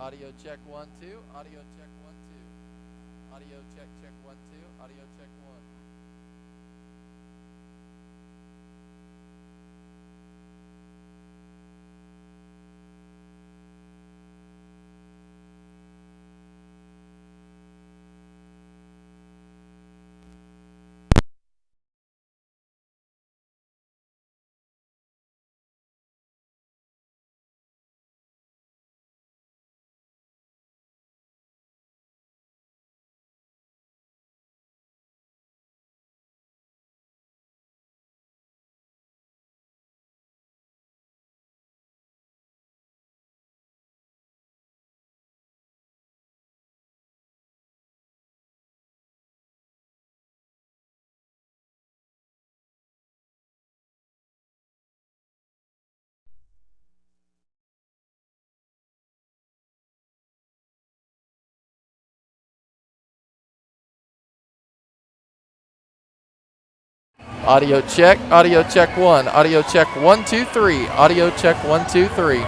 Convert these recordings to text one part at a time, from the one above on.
Audio check 1 2. Audio check 1 2. Audio check 1 2. Audio check 1. Audio check 1. Audio check 1 2 3. Audio check 1 2 3.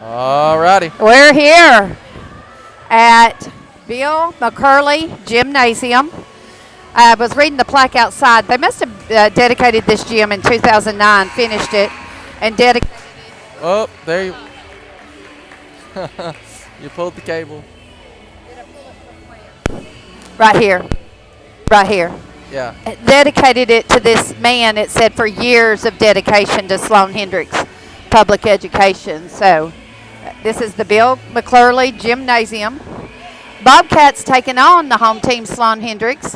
All righty. We're here at Bill McCurley Gymnasium. I was reading the plaque outside. They must have dedicated this gym in 2009, finished it, and dedicated it. Oh, there you. You pulled the cable. Right here. Right here. Yeah. Dedicated it to this man, it said, for years of dedication to Sloan-Hendrix public education. So this is the Bill McClurley Gymnasium. Bobcats taking on the home team, Sloan-Hendrix.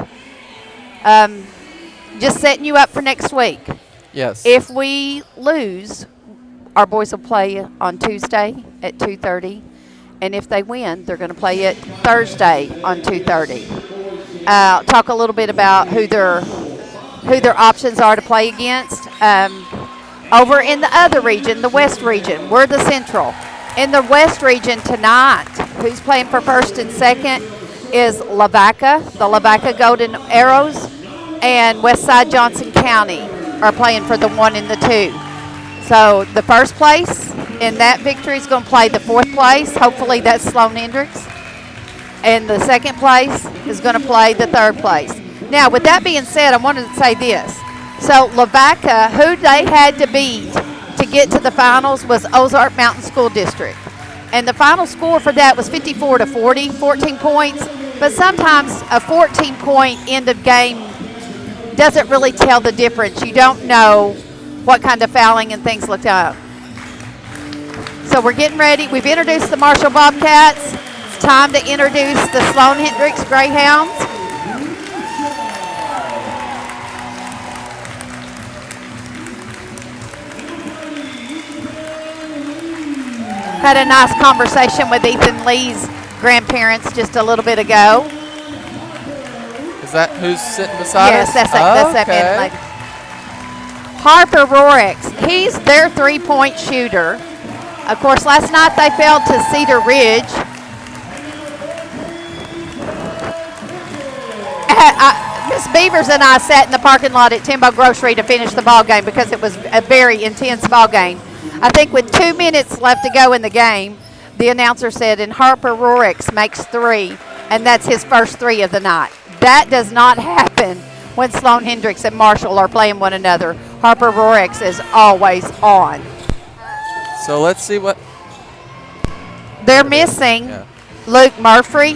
Just setting you up for next week. Yes. If we lose, our boys will play on Tuesday at 2:30. And if they win, they're going to play it Thursday on 2:30. Talk a little bit about who their options are to play against. Over in the other region, the West region, we're the Central. In the West region tonight, who's playing for first and second is Lavaca, the Lavaca Golden Arrows, and Westside Johnson County are playing for the 1 and the 2. So the first place in that victory is going to play the fourth place. Hopefully that's Sloan-Hendrix. And the second place is going to play the third place. Now, with that being said, I wanted to say this. So Lavaca, who they had to beat to get to the finals was Ozark Mountain School District. And the final score for that was 54-40, 14 points. But sometimes a 14-point end of game doesn't really tell the difference. You don't know what kind of fouling and things looked up. So we're getting ready. We've introduced the Marshall Bobcats. It's time to introduce the Sloan-Hendrix Greyhounds. Had a nice conversation with Ethan Lee's grandparents just a little bit ago. Is that who's sitting beside us? Yes, that's that man lady. Harper Rorex, he's their three-point shooter. Of course, last night they fell to Cedar Ridge. Miss Beavers and I sat in the parking lot at Timbo Grocery to finish the ball game because it was a very intense ball game. I think with 2 minutes left to go in the game, the announcer said, and Harper Rorex makes 3, and that's his first 3 of the night. That does not happen when Sloan-Hendrix and Marshall are playing one another. Harper Rorex is always on. So let's see what. They're missing Luke Murphy.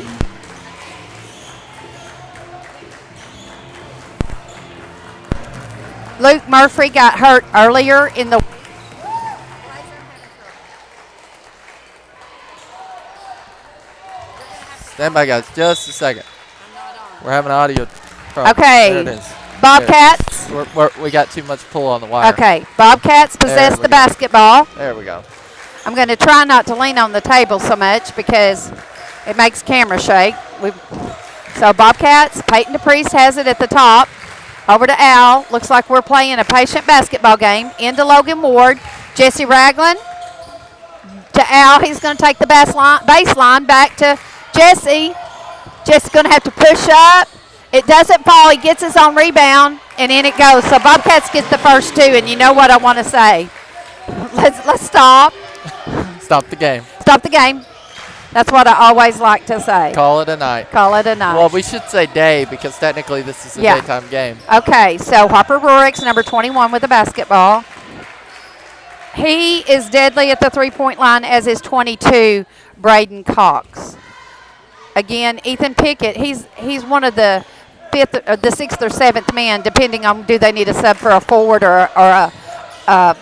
Luke Murphy got hurt earlier in the Stand by, guys. Just a second. We're having audio problem. Okay. There it is. Bobcats. We got too much pull on the wire. Okay. Bobcats possess the basketball. There we go. I'm going to try not to lean on the table so much because it makes camera shake. So Bobcats, Peyton DePriest has it at the top. Over to Al. Looks like we're playing a patient basketball game. Into Logan Ward. Jesse Ragland to Al. He's going to take the baseline back to Jesse. Jesse's going to have to push up. It doesn't fall. He gets his own rebound, and in it goes. So Bobcats get the first two, and you know what I want to say. Let's stop. Stop the game. Stop the game. That's what I always like to say. Call it a night. Call it a night. Well, we should say day because technically this is a daytime game. Okay, so Harper Rorick's number 21 with the basketball. He is deadly at the three-point line, as is 22, Braden Cox. Again, Ethan Pickett, he's one of the sixth or seventh man, depending on do they need a sub for a forward or a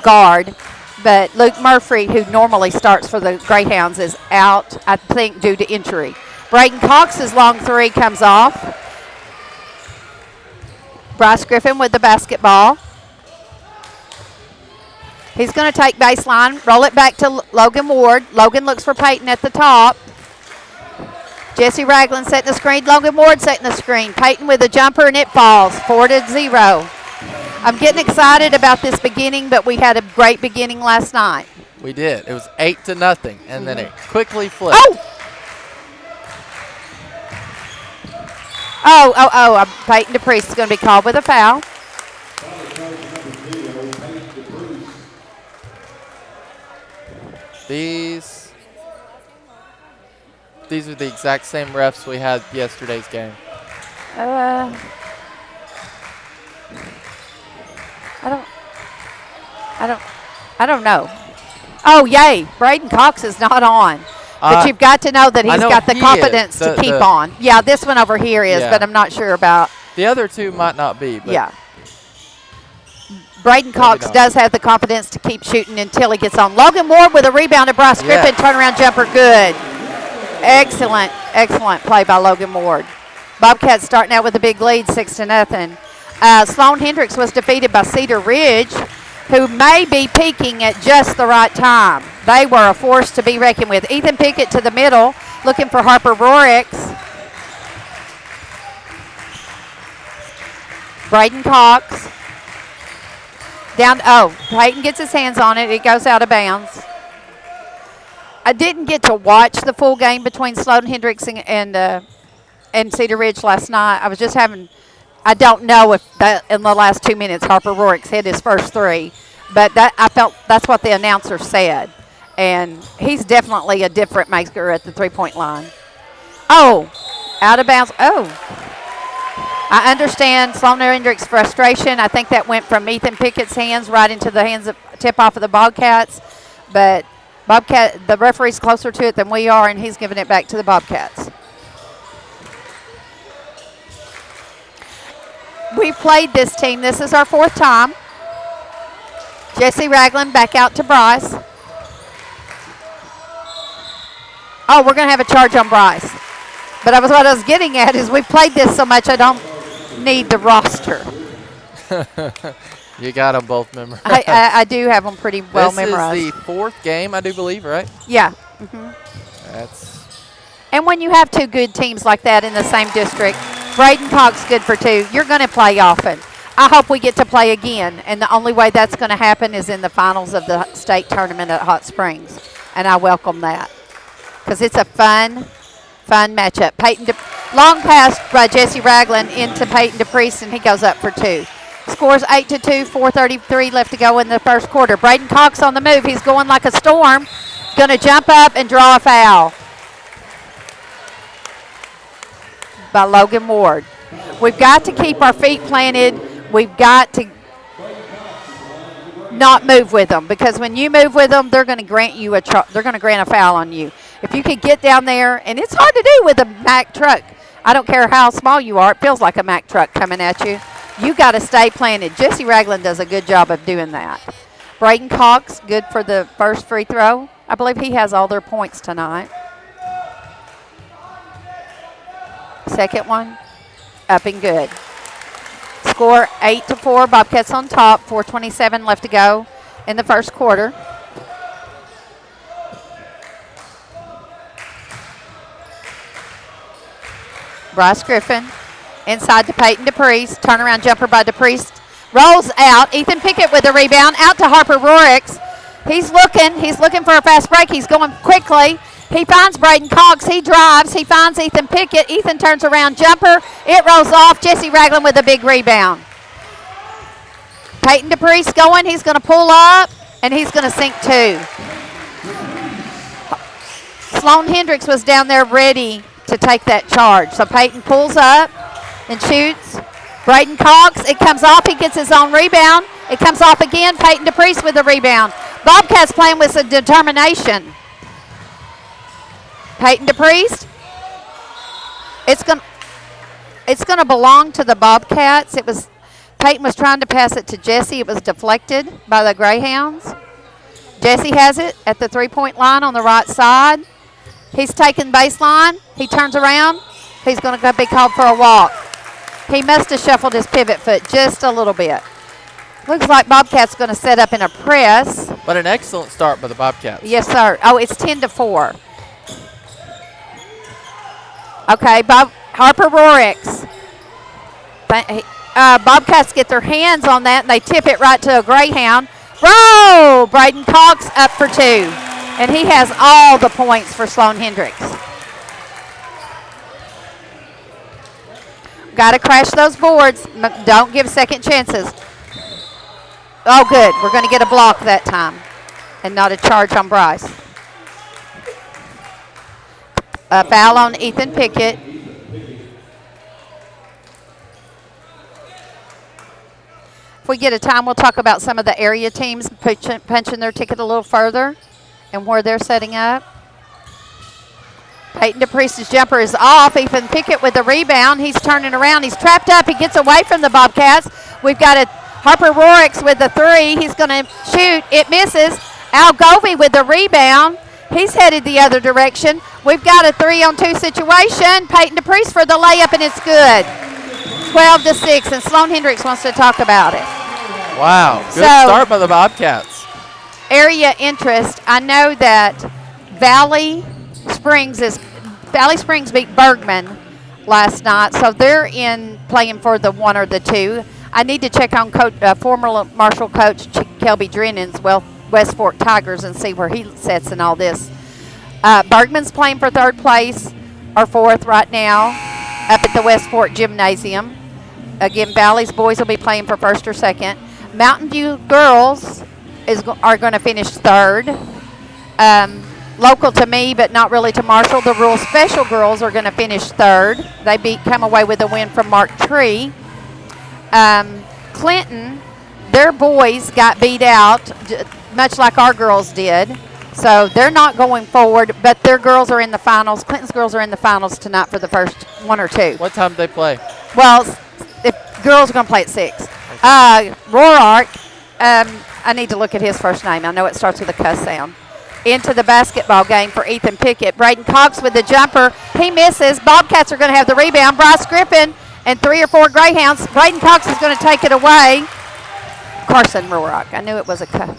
guard. But Luke Murphy, who normally starts for the Greyhounds, is out, I think, due to injury. Braden Cox's long three comes off. Bryce Griffin with the basketball. He's going to take baseline, roll it back to Logan Ward. Logan looks for Peyton at the top. Jesse Ragland setting the screen. Logan Ward setting the screen. Peyton with a jumper, and it falls 4-0. I'm getting excited about this beginning, but we had a great beginning last night. We did. It was 8-0, and then it quickly flipped. Peyton DePriest is going to be called with a foul. These are the exact same refs we had yesterday's game. I don't know. Oh, yay. Braden Cox is not on. But you've got to know that he's got the confidence to keep on. Yeah, this one over here is, but I'm not sure about. The other two might not be. But yeah. Braden Cox does have the confidence to keep shooting until he gets on. Logan Ward with a rebound to Bryce Griffin. Turnaround jumper, good. Excellent play by Logan Ward. Bobcats starting out with a big lead, 6-0. Sloan-Hendrix was defeated by Cedar Ridge, who may be peaking at just the right time. They were a force to be reckoned with. Ethan Pickett to the middle, looking for Harper Rorick's. Braden Cox. Peyton gets his hands on it. It goes out of bounds. I didn't get to watch the full game between Sloan-Hendrix and Cedar Ridge last night. I was just I don't know if in the last 2 minutes Harper Rorick's hit his first three, but I felt that's what the announcer said. And he's definitely a different maker at the three-point line. Out of bounds. I understand Sloan-Hendrix's frustration. I think that went from Ethan Pickett's hands right into the hands of tip-off of the Bobcats. But the referee's closer to it than we are, and he's giving it back to the Bobcats. We've played this team. This is our fourth time. Jesse Ragland back out to Bryce. We're going to have a charge on Bryce. But what I was getting at is we've played this so much I don't need the roster. You got them both memorized. I do have them pretty well memorized. This is the fourth game, I do believe, right? Yeah. And when you have two good teams like that in the same district, Braden Cox good for two. You're going to play often. I hope we get to play again, and the only way that's going to happen is in the finals of the state tournament at Hot Springs, and I welcome that because it's a fun matchup. Long pass by Jesse Ragland into Peyton DePriest, and he goes up for two. Scores 8-2, 4:33 left to go in the first quarter. Braden Cox on the move. He's going like a storm. Going to jump up and draw a foul by Logan Ward. We've got to keep our feet planted. We've got to not move with them because when you move with them, they're going to grant you they're going to grant a foul on you. If you could get down there, and it's hard to do with a Mack truck. I don't care how small you are. It feels like a Mack truck coming at you. You got to stay planted. Jesse Ragland does a good job of doing that. Braden Cox, good for the first free throw. I believe he has all their points tonight. Second one, up and good. Score 8-4. Bobcats on top. 4:27 left to go in the first quarter. Bryce Griffin inside to Peyton DePriest. Turnaround jumper by DePriest. Rolls out. Ethan Pickett with the rebound. Out to Harper Rorix. He's looking for a fast break. He's going quickly. He finds Braden Cox. He drives. He finds Ethan Pickett. Ethan turns around. Jumper. It rolls off. Jesse Ragland with a big rebound. Peyton DePriest going. He's going to pull up, and he's going to sink two. Sloan-Hendrix was down there ready to take that charge. So Peyton pulls up and shoots. Braden Cox, it comes off. He gets his own rebound. It comes off again. Peyton DePriest with the rebound. Bobcats playing with some determination. Peyton DePriest. It's going to belong to the Bobcats. Peyton was trying to pass it to Jesse. It was deflected by the Greyhounds. Jesse has it at the three-point line on the right side. He's taking baseline. He turns around. He's going to be called for a walk. He must have shuffled his pivot foot just a little bit. Looks like Bobcats going to set up in a press. But an excellent start by the Bobcats. Yes, sir. Oh, it's 10-4. Okay, Harper Rorix. Bobcats get their hands on that, and they tip it right to a Greyhound. Bro! Braden Cox up for two. And he has all the points for Sloan-Hendrix. Got to crash those boards. Don't give second chances. Oh, good. We're going to get a block that time and not a charge on Bryce. A foul on Ethan Pickett. If we get a time, we'll talk about some of the area teams punching their ticket a little further and where they're setting up. Peyton DePriest's jumper is off. Ethan Pickett with the rebound. He's turning around. He's trapped up. He gets away from the Bobcats. We've got a Harper Rorix with the three. He's going to shoot. It misses. Al Govey with the rebound. He's headed the other direction. We've got a 3-on-2 situation. Peyton DePriest for the layup, and it's good. 12-6, and Sloan-Hendrix wants to talk about it. Wow, good start by the Bobcats. Area interest. I know that Valley Springs beat Bergman last night, so they're playing for the 1 or the 2. I need to check on former Marshall coach Kelby Drennan's West Fork Tigers and see where he sits in all this. Bergman's playing for 3rd place or 4th right now up at the West Fork Gymnasium. Again, Valley's boys will be playing for 1st or 2nd. Mountain View girls are going to finish 3rd. Local to me, but not really to Marshall, the Rural Special girls are going to finish 3rd. They come away with a win from Mark Tree. Clinton, their boys got beat out, much like our girls did. So they're not going forward, but their girls are in the finals. Clinton's girls are in the finals tonight for the first 1 or 2. What time do they play? Well, the girls are going to play at 6. Rorart, I need to look at his first name. I know it starts with a cuss sound. Into the basketball game for Ethan Pickett. Braden Cox with the jumper. He misses. Bobcats are going to have the rebound. Bryce Griffin and 3 or 4 Greyhounds. Braden Cox is going to take it away. Carson Rorart. I knew it was a cuss.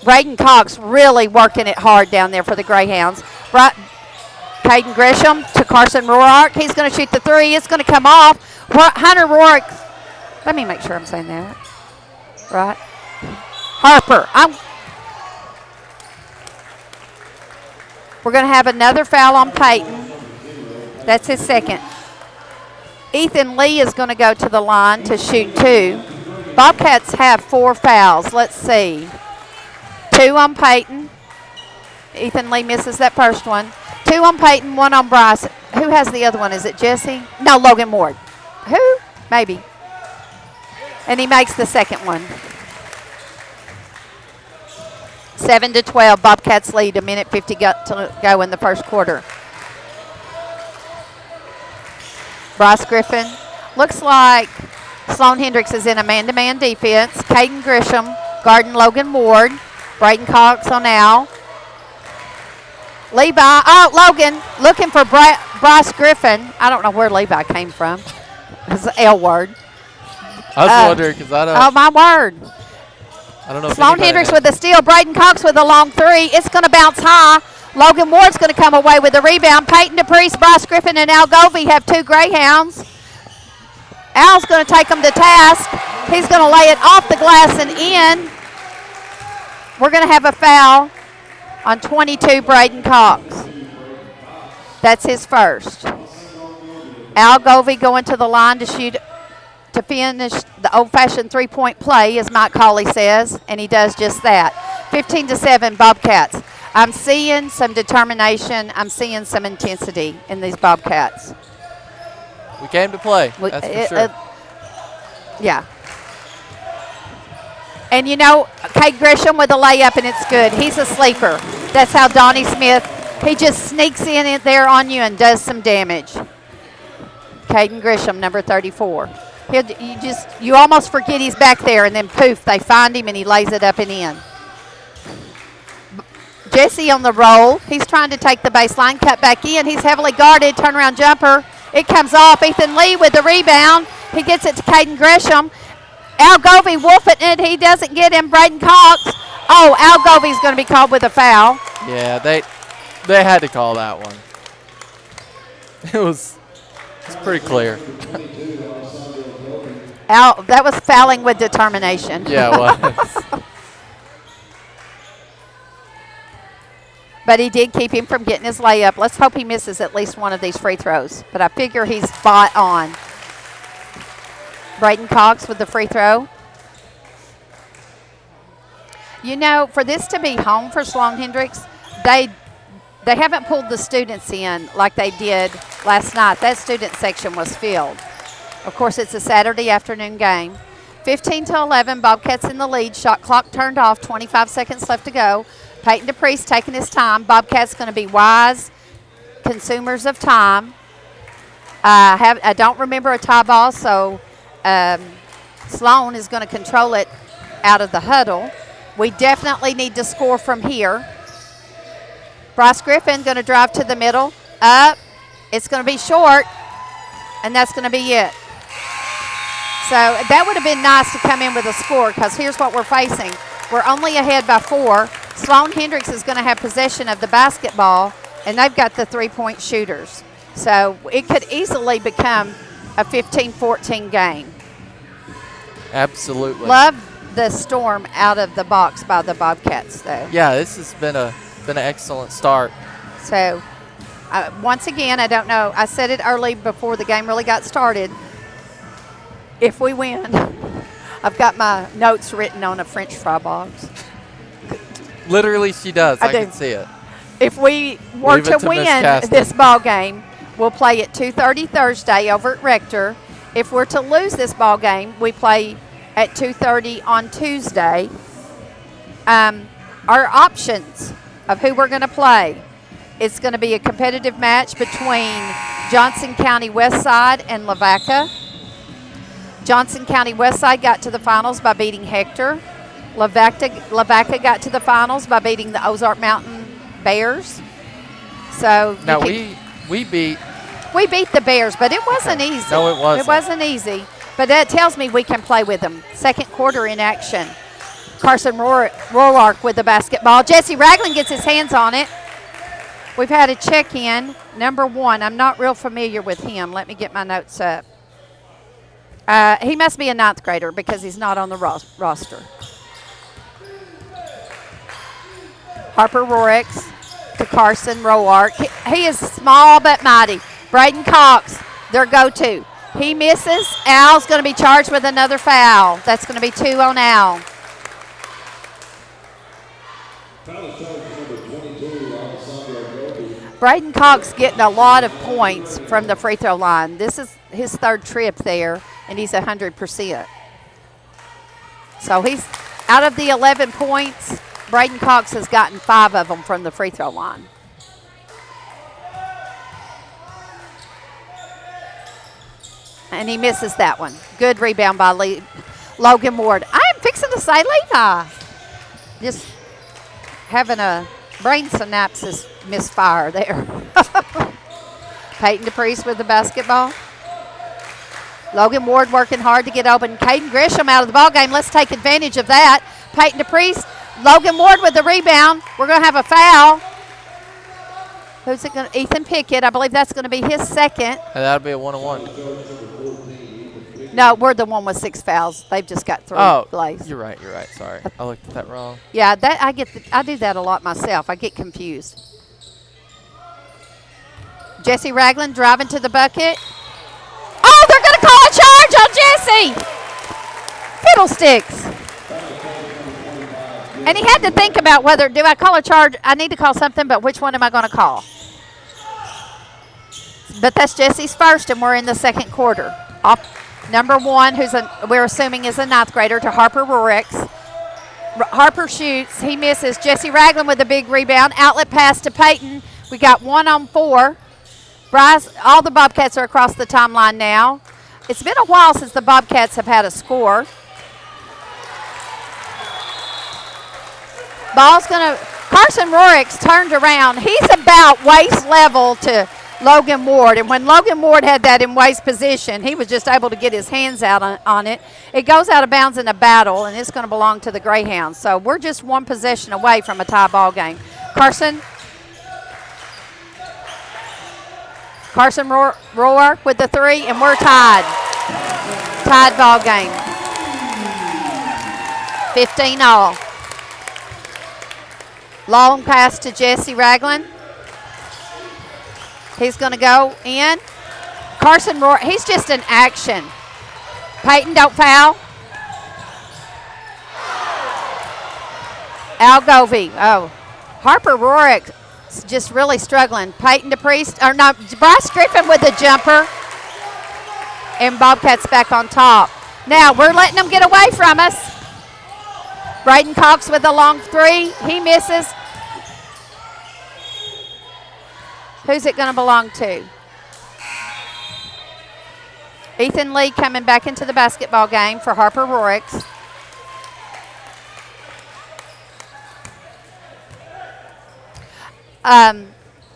Braden Cox really working it hard down there for the Greyhounds. Caden Gresham to Carson Rorart. He's going to shoot the 3. It's going to come off. Hunter Rorart. Let me make sure I'm saying that right. Harper. We're going to have another foul on Peyton. That's his 2nd. Ethan Lee is going to go to the line to shoot 2. Bobcats have 4 fouls. Let's see. 2 on Peyton. Ethan Lee misses that first one. 2 on Peyton, 1 on Bryce. Who has the other one? Is it Jesse? No, Logan Ward. Who? Maybe. And he makes the 2nd one. 7-12. Bobcats lead. 1:50 got to go in the first quarter. Bryce Griffin. Looks like Sloan-Hendrix is in a man-to-man defense. Caden Grisham guarding Logan Ward. Braden Cox on Al. Levi. Oh, Logan looking for Bryce Griffin. I don't know where Levi came from. It's the L word. I was wondering because I don't. Oh, my word. I don't know. Sloan-Hendrix with the steal. Braden Cox with a long three. It's going to bounce high. Logan Ward's going to come away with the rebound. Peyton DePriest, Bryce Griffin, and Al Govey have two Greyhounds. Al's going to take them to task. He's going to lay it off the glass and in. We're going to have a foul on 22, Braden Cox. That's his first. Al Govey going to the line to shoot, to finish the old-fashioned three-point play, as Mike Cawley says, and he does just that. 15-7, Bobcats. I'm seeing some determination. I'm seeing some intensity in these Bobcats. We came to play, that's for sure. Yeah. And, you know, Cade Grisham with a layup, and it's good. He's a sleeper. That's how Donnie Smith, he just sneaks in there on you and does some damage. Caden Grisham, number 34. You almost forget he's back there, and then poof, they find him, and he lays it up and in. Jesse on the roll. He's trying to take the baseline, cut back in. He's heavily guarded, turnaround jumper. It comes off. Ethan Lee with the rebound. He gets it to Caden Grisham. Al Govey wolfing it. He doesn't get him. Braden Cox. Oh, Al Govey's going to be called with a foul. Yeah, they had to call that one. It's pretty clear. Al, that was fouling with determination. Yeah, it was. But he did keep him from getting his layup. Let's hope he misses at least one of these free throws. But I figure he's spot on. Braden Cox with the free throw. You know, for this to be home for Sloan-Hendrix, they haven't pulled the students in like they did last night. That student section was filled. Of course, it's a Saturday afternoon game. 15-11, Bobcats in the lead. Shot clock turned off, 25 seconds left to go. Peyton DePriest taking his time. Bobcats going to be wise consumers of time. I don't remember a tie ball, so Sloan is going to control it out of the huddle. We definitely need to score from here. Bryce Griffin going to drive to the middle. Up. It's going to be short, and that's going to be it. So that would have been nice to come in with a score, because here's what we're facing. We're only ahead by 4. Sloan-Hendrix is going to have possession of the basketball, and they've got the three-point shooters. So it could easily become a 15-14 game. Absolutely. Love the storm out of the box by the Bobcats, though. Yeah, this has been an excellent start. So once again, I don't know. I said it early before the game really got started. If we win, I've got my notes written on a French fry box. Literally, she does. I can see it. If we were to win this ball game, we'll play at 2:30 Thursday over at Rector. If we're to lose this ball game, we play at 2:30 on Tuesday. Our options of who we're going to play, it's going to be a competitive match between Johnson County Westside and Lavaca. Johnson County Westside got to the finals by beating Hector. Lavaca got to the finals by beating the Ozark Mountain Bears. So now we beat the Bears, but it wasn't easy. No, it wasn't. It wasn't easy, but that tells me we can play with them. Second quarter in action. Carson Roark with the basketball. Jesse Ragland gets his hands on it. We've had a check-in. Number 1, I'm not real familiar with him. Let me get my notes up. He must be a 9th grader because he's not on the roster. Harper Rorex to Carson Roark. He is small but mighty. Braden Cox, their go-to. He misses. Al's going to be charged with another foul. That's going to be 2 on Al. Braden Cox getting a lot of points from the free throw line. This is his 3rd trip there, and he's 100%. So he's out of the 11 points. Braden Cox has gotten 5 of them from the free throw line. And he misses that one. Good rebound by Logan Ward. I am fixing to say Levi. Just having a brain synapses misfire there. Peyton DePriest with the basketball. Logan Ward working hard to get open. Caden Grisham out of the ball game. Let's take advantage of that. Peyton DePriest. Logan Ward with the rebound. We're going to have a foul. Who's it going to? Ethan Pickett. I believe that's going to be his second. And that'll be a 1-on-1. No, we're the one with 6 fouls. They've just got 3 plays. You're right. Sorry. I looked at that wrong. Yeah, I do that a lot myself. I get confused. Jesse Ragland driving to the bucket. Oh, they're going to call a charge on Jesse. Fiddlesticks. And he had to think about whether, do I call a charge? I need to call something, but which one am I going to call? But that's Jesse's first, and we're in the second quarter. Off number 1, we're assuming is a 9th grader, to Harper Rorex. Harper shoots. He misses. Jesse Ragland with a big rebound. Outlet pass to Peyton. We got 1-on-4. Bryce, all the Bobcats are across the timeline now. It's been a while since the Bobcats have had a score. Ball's going to, Carson Rorix turned around. He's about waist level to Logan Ward. And when Logan Ward had that in waist position, he was just able to get his hands out on it. It goes out of bounds in a battle, and it's going to belong to the Greyhounds. So we're just 1 possession away from a tie ball game. Carson Roark with the 3, and we're tied. Tied ball game. 15-all. Long pass to Jesse Ragland. He's going to go in. Carson Roark, he's just in action. Peyton, don't foul. Al Govey. Oh, Harper Roark just really struggling. Peyton DePriest, or no, Bryce Griffin with the jumper. And Bobcats back on top. Now we're letting them get away from us. Braden Cox with a long 3. He misses. Who's it going to belong to? Ethan Lee coming back into the basketball game for Harper Rorex.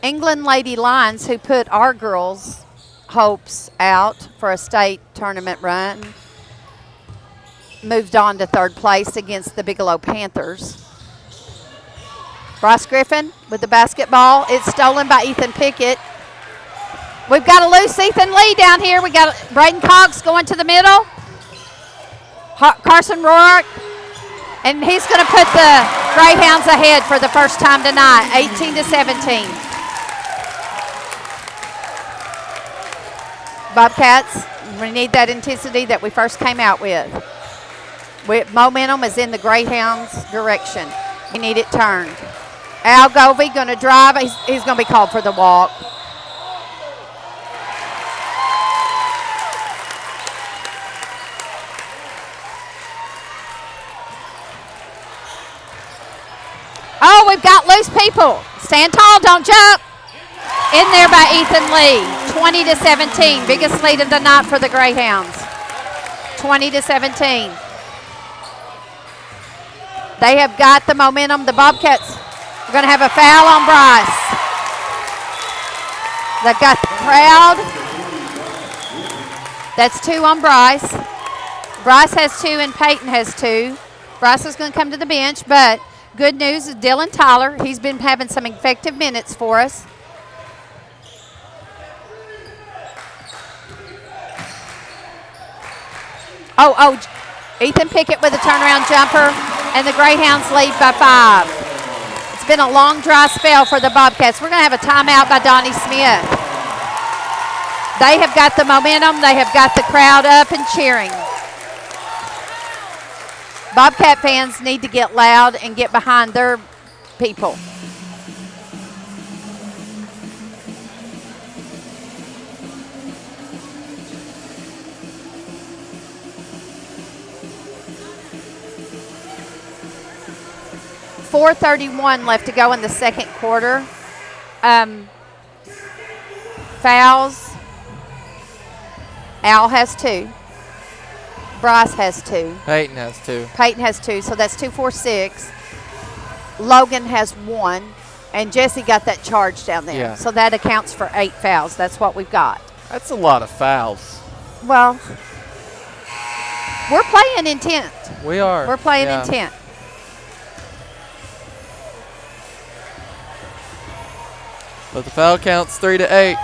England Lady Lions, who put our girls' hopes out for a state tournament run, moved on to 3rd place against the Bigelow Panthers. Bryce Griffin with the basketball. It's stolen by Ethan Pickett. We've got a loose Ethan Lee down here. We got Braden Cox going to the middle. Carson Roark. And he's going to put the Greyhounds ahead for the first time tonight, 18-17. Bobcats, we need that intensity that we first came out with. Momentum is in the Greyhounds' direction. We need it turned. Al Govey going to drive. He's going to be called for the walk. Oh, we've got loose people. Stand tall, don't jump. In there by Ethan Lee. 20-17. Biggest lead of the night for the Greyhounds. 20-17. They have got the momentum. The Bobcats are going to have a foul on Bryce. They've got the crowd. That's 2 on Bryce. Bryce has 2 and Peyton has 2. Bryce is going to come to the bench, but good news is Dylan Tyler. He's been having some effective minutes for us. Oh, Ethan Pickett with a turnaround jumper, and the Greyhounds lead by 5. It's been a long, dry spell for the Bobcats. We're going to have a timeout by Donnie Smith. They have got the momentum. They have got the crowd up and cheering. Bobcat fans need to get loud and get behind their people. .431 left to go in the second quarter. Fouls. Al has 2. Bryce has 2. Peyton has 2. Peyton has 2, so that's 2, 4, 6. Logan has 1. And Jesse got that charge down there. Yeah. So that accounts for 8 fouls. That's what we've got. That's a lot of fouls. Well, we're playing intent. We are. We're playing intent. But the foul counts 3-8.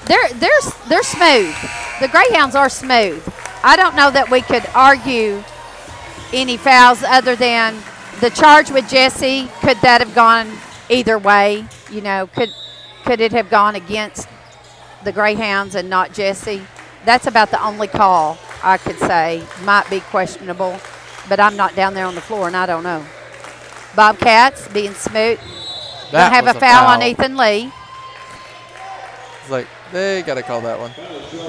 They're smooth. The Greyhounds are smooth. I don't know that we could argue any fouls other than the charge with Jesse. Could that have gone either way? You know, could it have gone against the Greyhounds and not Jesse? That's about the only call I could say might be questionable, but I'm not down there on the floor and I don't know. Bobcats being smooth. Gonna have a foul on Ethan Lee. It's like, they got to call that one.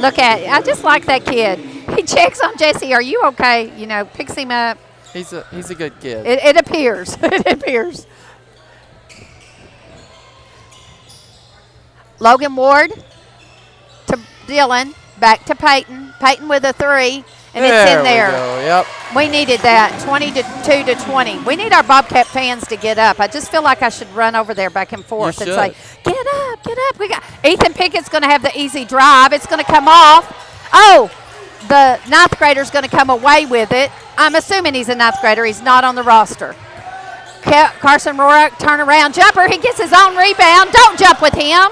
Look at it. I just like that kid. He checks on Jesse. Are you okay? You know, picks him up. He's a good kid. It appears. It appears. Logan Ward to Dylan. Back to Peyton. Peyton with a 3. And it's in there. We go. Yep. We needed that. 22-20. We need our Bobcat fans to get up. I just feel like I should run over there back and forth and say, get up, get up. We got Ethan Pickett's going to have the easy drive. It's going to come off. Oh, the 9th grader's going to come away with it. I'm assuming he's a 9th grader. He's not on the roster. Carson Rorick, turn around jumper. He gets his own rebound. Don't jump with him.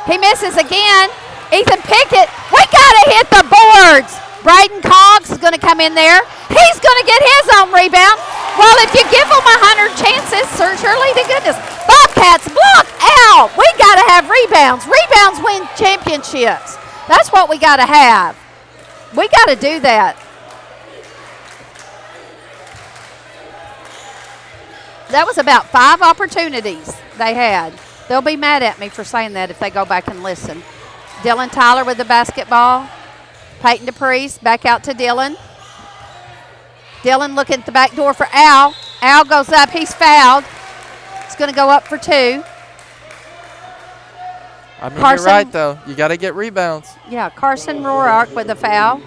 He misses again. Ethan Pickett, we got to hit the boards. Braden Cox is going to come in there. He's going to get his own rebound. Well, if you give them 100 chances, surely to goodness. Bobcats, block out. We got to have rebounds. Rebounds win championships. That's what we got to have. We got to do that. That was about 5 opportunities they had. They'll be mad at me for saying that if they go back and listen. Dylan Tyler with the basketball. Peyton DePriest back out to Dylan. Dylan looking at the back door for Al. Al goes up. He's fouled. It's going to go up for 2. I mean, you're right, though. You got to get rebounds. Yeah, Carson Rorick with a foul.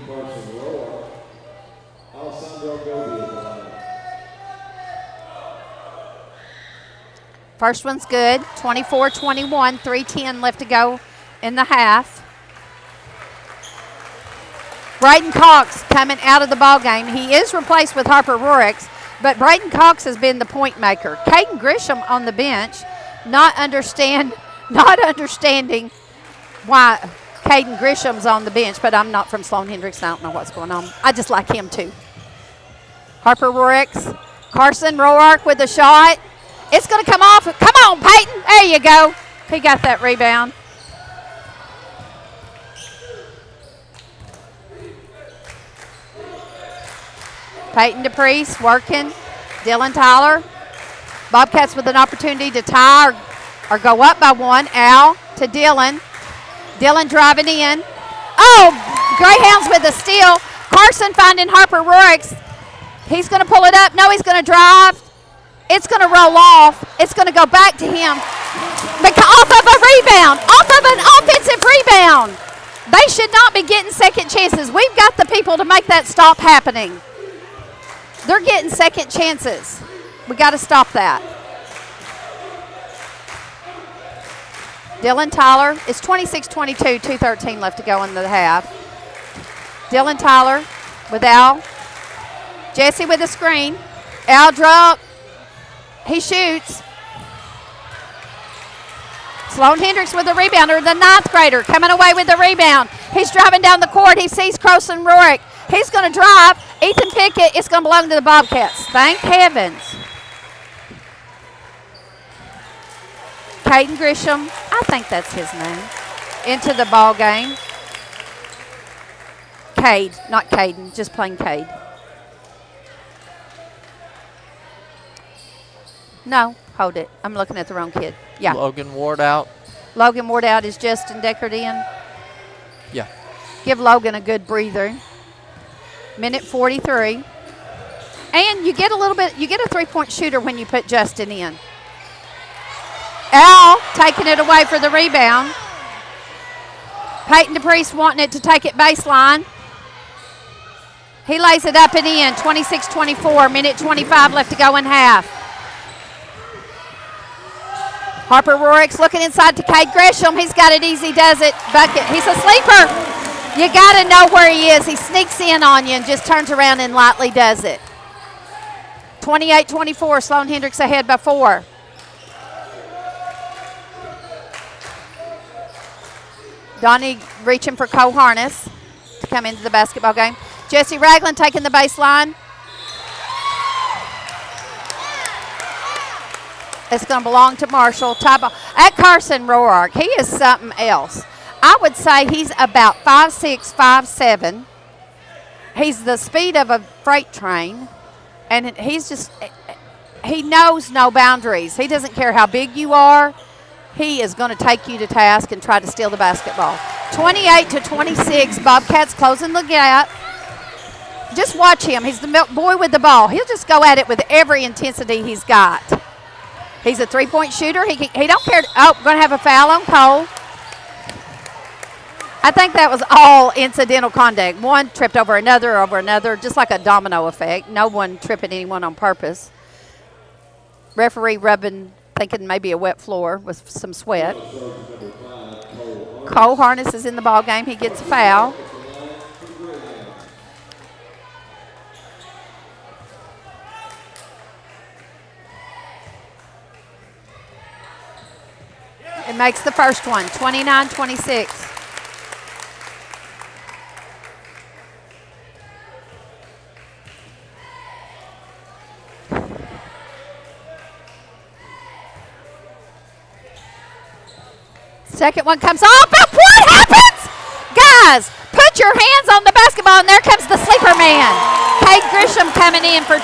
First one's good. 24-21. 3:10 left to go in the half. Braden Cox coming out of the ball game. He is replaced with Harper Rorick, but Braden Cox has been the point maker. Caden Grisham on the bench, not understanding why Caden Grisham's on the bench, but I'm not from Sloan-Hendrix. I don't know what's going on. I just like him too. Harper Rorick, Carson Rorick with a shot. It's going to come off. Come on, Peyton. There you go. He got that rebound. Peyton DePriest working. Dylan Tyler. Bobcats with an opportunity to tie or go up by 1. Al to Dylan. Dylan driving in. Oh, Greyhounds with a steal. Carson finding Harper Rorick. He's going to pull it up. No, he's going to drive. It's going to roll off. It's going to go back to him. Off of a rebound. Off of an offensive rebound. They should not be getting second chances. We've got the people to make that stop happening. They're getting second chances. We got to stop that. Dylan Tyler, it's 26-22, 2:13 left to go in the half. Dylan Tyler with Al. Jesse with a screen. Al drop. He shoots. Sloan-Hendrix with the rebounder, the 9th grader coming away with the rebound. He's driving down the court. He sees Carson Rorick. He's going to drive. Ethan Pickett, it's going to belong to the Bobcats. Thank heavens. Caden Grisham, I think that's his name, into the ball game. Cade, not Caden, just plain Cade. No, hold it. I'm looking at the wrong kid. Yeah. Logan Ward out. Logan Ward out. Is Justin Deckard in? Yeah. Give Logan a good breather. Minute 43. And you get a little bit, you get a 3-point shooter when you put Justin in. Al taking it away for the rebound. Peyton DePriest wanting it to take it baseline. He lays it up and in. 26-24. Minute 25 left to go in half. Harper Rorix looking inside to Cade Gresham. He's got it easy, does it. Bucket. He's a sleeper. You got to know where he is. He sneaks in on you and just turns around and lightly does it. 28-24, Sloan-Hendrix ahead by 4. Donnie reaching for Cole Harness to come into the basketball game. Jesse Ragland taking the baseline. It's going to belong to Marshall. Tie ball. At Carson Roark, he is something else. I would say he's about 5'6", 5'7". He's the speed of a freight train, and he knows no boundaries. He doesn't care how big you are. He is going to take you to task and try to steal the basketball. 28-26, Bobcats closing the gap. Just watch him. He's the boy with the ball. He'll just go at it with every intensity he's got. He's a three-point shooter. He don't care. Going to have a foul on Cole. I think that was all incidental conduct. One tripped over another, just like a domino effect. No one tripping anyone on purpose. Referee rubbing, thinking maybe a wet floor with some sweat. Cole Harness is in the ball game. He gets a foul. It makes the first one, 29-26. Second one comes off, but what happens? Guys, put your hands on the basketball, and there comes the sleeper man. Cade Grisham coming in for 2.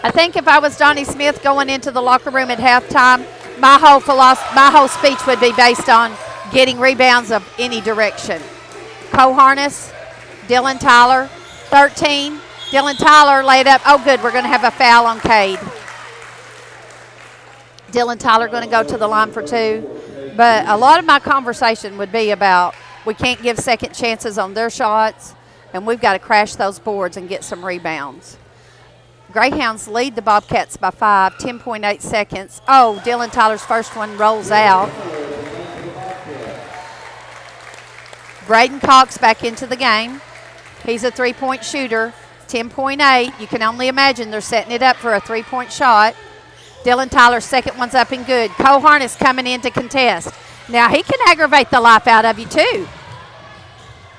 I think if I was Donnie Smith going into the locker room at halftime, my whole speech would be based on getting rebounds of any direction. Cole Harness, Dylan Tyler, 13. Dylan Tyler laid up. Oh, good, we're going to have a foul on Cade. Dylan Tyler going to go to the line for 2. But a lot of my conversation would be about we can't give second chances on their shots, and we've got to crash those boards and get some rebounds. Greyhounds lead the Bobcats by 5, 10.8 seconds. Oh, Dylan Tyler's first one rolls out. Braden Cox back into the game. He's a three-point shooter, 10.8. You can only imagine they're setting it up for a three-point shot. Dylan Tyler's second one's up and good. Cole Harness coming in to contest. Now he can aggravate the life out of you too.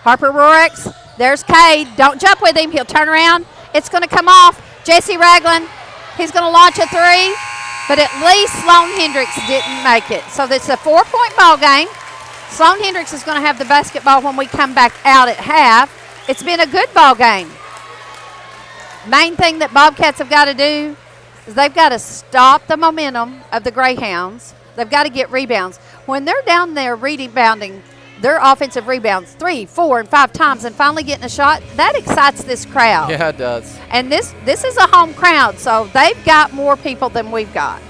Harper Rorix, there's Cade. Don't jump with him. He'll turn around. It's going to come off. Jesse Ragland, he's going to launch a 3, but at least Sloan-Hendrix didn't make it. So it's a 4-point ball game. Sloan-Hendrix is going to have the basketball when we come back out at half. It's been a good ball game. Main thing that Bobcats have got to do is they've got to stop the momentum of the Greyhounds. They've got to get rebounds. When they're down there rebounding their offensive rebounds 3, 4, and 5 times and finally getting a shot, that excites this crowd. Yeah, it does. And this is a home crowd, so they've got more people than we've got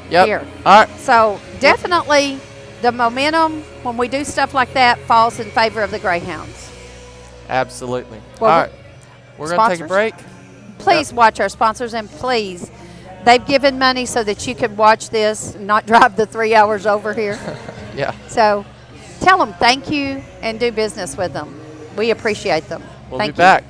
here. All right. So definitely the momentum when we do stuff like that falls in favor of the Greyhounds. Absolutely. Well, all right. We're going to take a break. Please watch our sponsors, and please, they've given money so that you can watch this and not drive the 3 hours over here. Yeah. So tell them thank you and do business with them. We appreciate them. We'll Thank be back. you.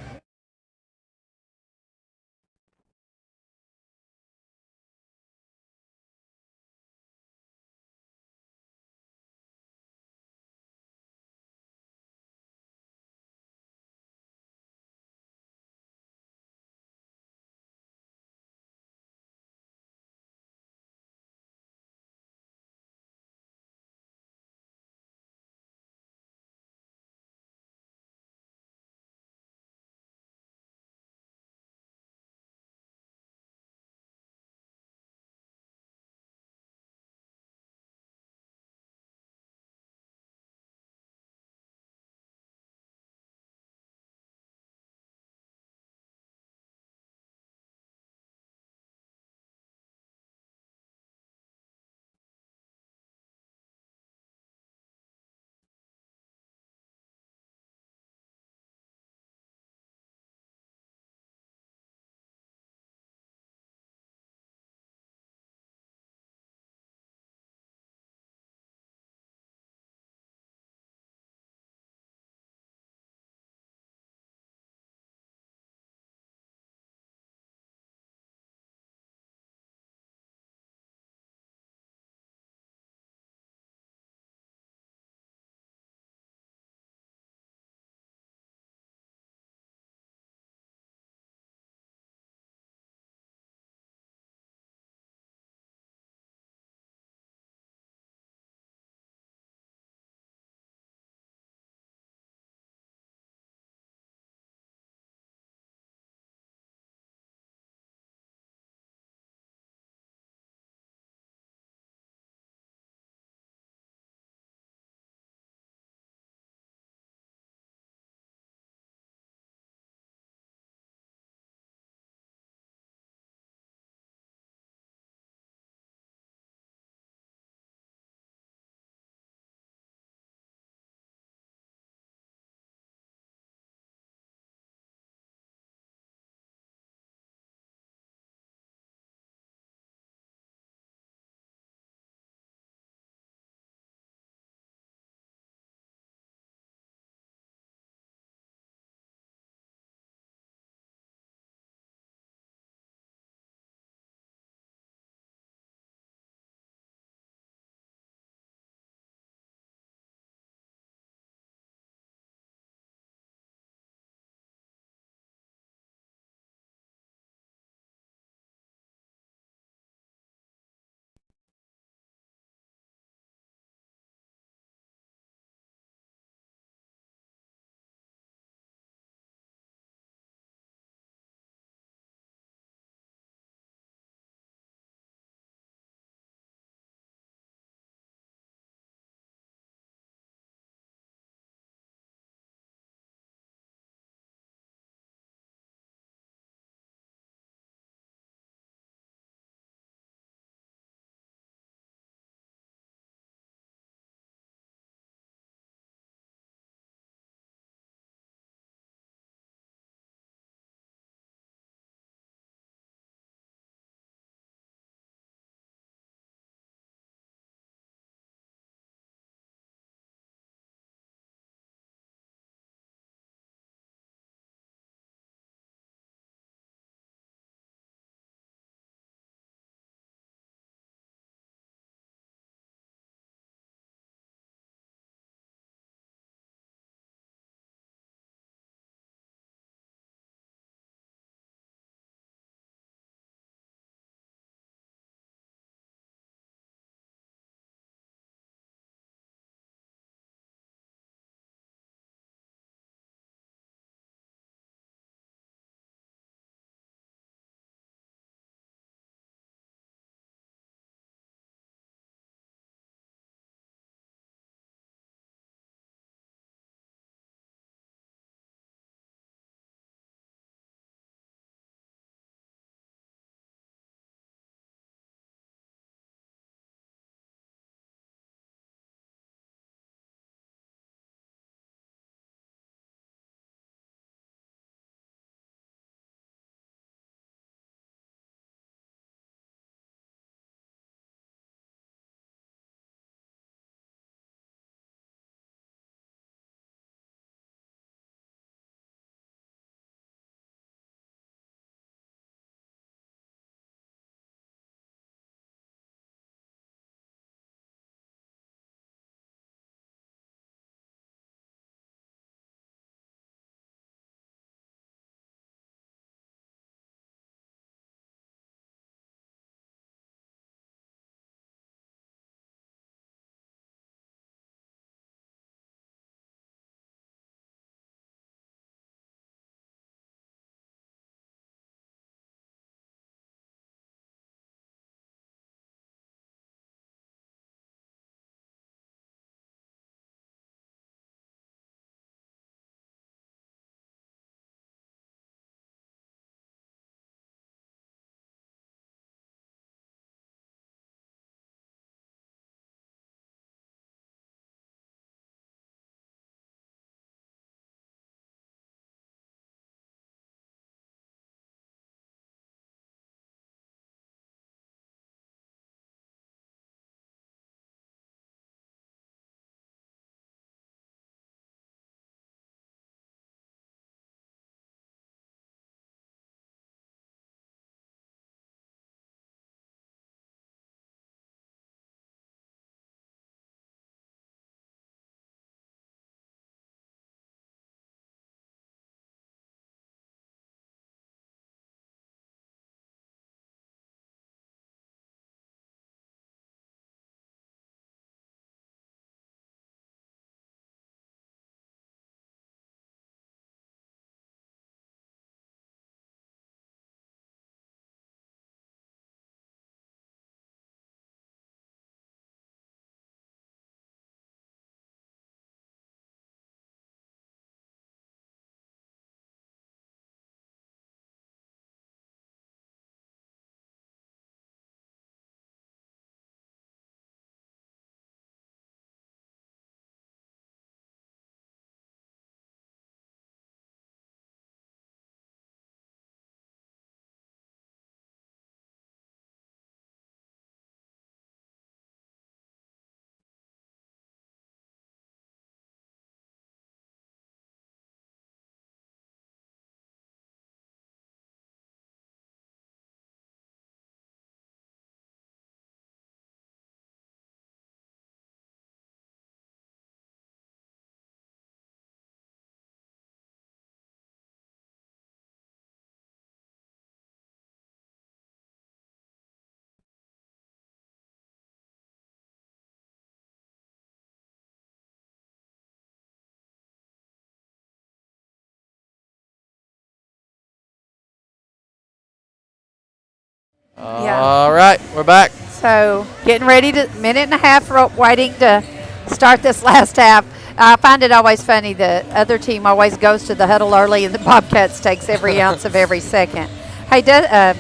All right, we're back. So getting ready to minute and a half waiting to start this last half. I find it always funny. The other team always goes to the huddle early, and the Bobcats takes every ounce of every second. Hey,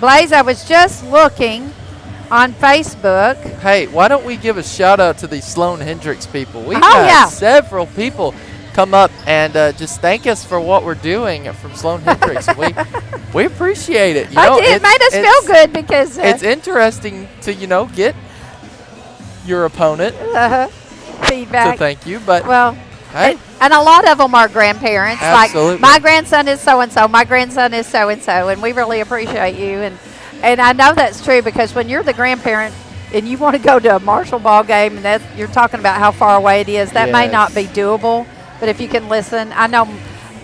Blaze, I was just looking on Facebook. Hey, why don't we give a shout out to the Sloan-Hendrix people? We've had several people come up and just thank us for what we're doing from Sloan-Hendrix. we appreciate it. It made us feel good because it's interesting to get your opponent feedback. So thank you, but hey. And a lot of them are grandparents. Absolutely. Like my grandson is so and so, my grandson is so and so, and we really appreciate you. And I know that's true because when you're the grandparent and you want to go to a Marshall ball game, and you're talking about how far away it is, that may not be doable. But if you can listen, I know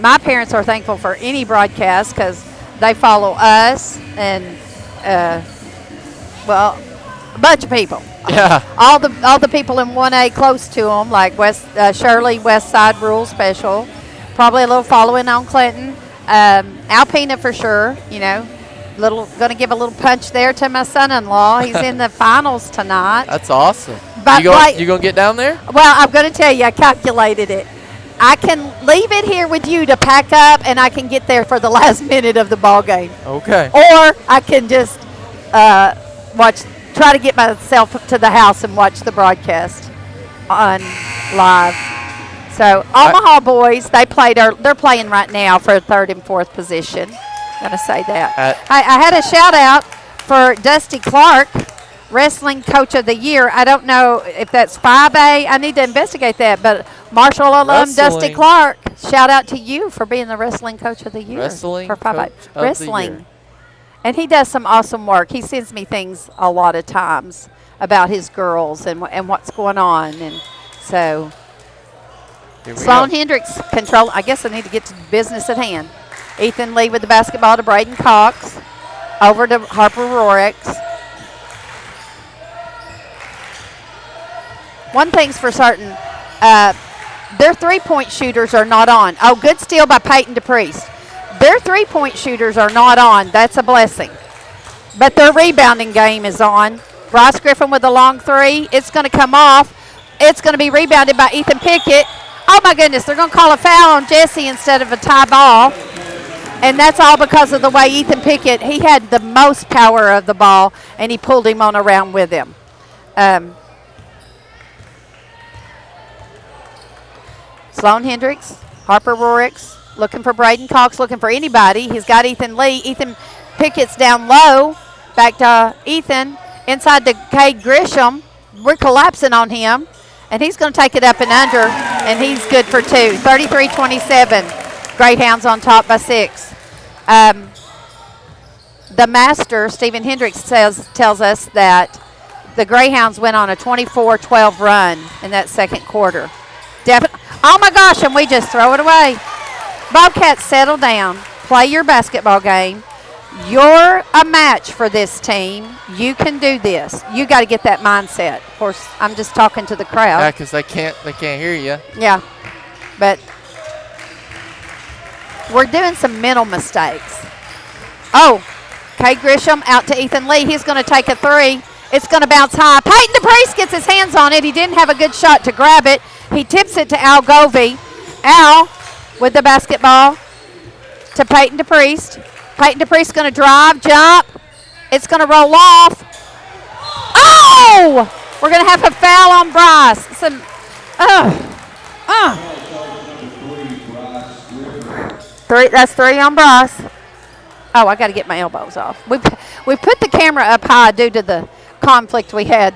my parents are thankful for any broadcast because they follow us and a bunch of people. Yeah. All the people in 1A close to them, like Shirley, West Side Rural Special, probably a little following on Clinton, Alpena for sure. Going to give a little punch there to my son-in-law. He's in the finals tonight. That's awesome. But you going to get down there? Well, I'm going to tell you, I calculated it. I can leave it here with you to pack up, and I can get there for the last minute of the ball game. Okay. Or I can just try to get myself to the house and watch the broadcast on live. So Omaha boys, they're playing right now for third and fourth position. I'm going to say that. I had a shout out for Dusty Clark, Wrestling Coach of the Year. I don't know if that's 5A. I need to investigate that. But Marshall alum Dusty Clark, shout out to you for being the Wrestling Coach of the Year. Wrestling for 5A. Coach of Wrestling. the Year. And he does some awesome work. He sends me things a lot of times about his girls and what's going on. And so Sloan-Hendrix control. I guess I need to get to business at hand. Ethan Lee with the basketball to Braden Cox. Over to Harper Rorex. One thing's for certain. Their three-point shooters are not on. Oh, good steal by Peyton DePriest. Their three-point shooters are not on. That's a blessing. But their rebounding game is on. Ross Griffin with the long three. It's going to come off. It's going to be rebounded by Ethan Pickett. Oh, my goodness. They're going to call a foul on Jesse instead of a tie ball. And that's all because of the way Ethan Pickett, he had the most power of the ball, and he pulled him on around with him. Sloan-Hendrix, Harper Rorex, looking for Braden Cox, looking for anybody. He's got Ethan Lee. Ethan Pickett's down low. Back to Ethan. Inside to Cade Grisham. We're collapsing on him. And he's going to take it up and under, and he's good for two. 33-27. Greyhounds on top by 6. The master, Stephen Hendricks, tells us that the Greyhounds went on a 24-12 run in that second quarter. Oh, my gosh, and we just throw it away. Bobcats, settle down. Play your basketball game. You're a match for this team. You can do this. You got to get that mindset. Of course, I'm just talking to the crowd. Yeah, because they can't hear you. Yeah, but we're doing some mental mistakes. Oh, Cade Grisham out to Ethan Lee. He's going to take a three. It's going to bounce high. Peyton DePriest gets his hands on it. He didn't have a good shot to grab it. He tips it to Al Govey. Al with the basketball to Peyton DePriest. Peyton DePriest going to drive, jump. It's going to roll off. Oh! We're going to have a foul on Bryce. That's 3 on Bryce. Oh, I got to get my elbows off. We put the camera up high due to the conflict we had.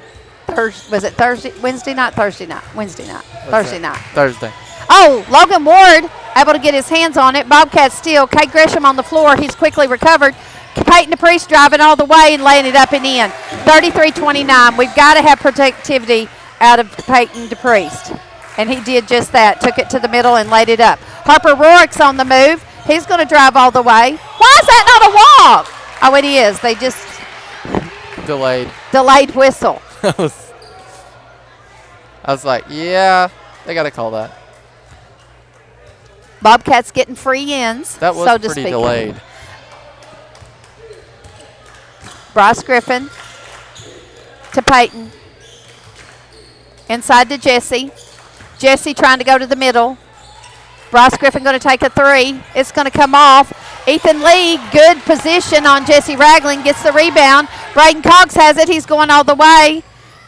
Was it Thursday? Wednesday night? Thursday night. Wednesday night. Thursday night. Thursday. Oh, Logan Ward able to get his hands on it. Bobcat steal. Cade Grisham on the floor. He's quickly recovered. Peyton DePriest driving all the way and laying it up and in. 33-29. We've got to have protectivity out of Peyton DePriest. And he did just that. Took it to the middle and laid it up. Harper Rorex on the move. He's going to drive all the way. Why is that not a walk? Oh, it is. They just delayed whistle. I was like, yeah, they got to call that. Bobcats getting free ends. That was so to pretty speak. delayed. Bryce Griffin to Peyton. Inside to Jesse. Jesse trying to go to the middle. Bryce Griffin going to take a three. It's going to come off. Ethan Lee, good position on Jesse Ragland, gets the rebound. Braden Cox has it. He's going all the way.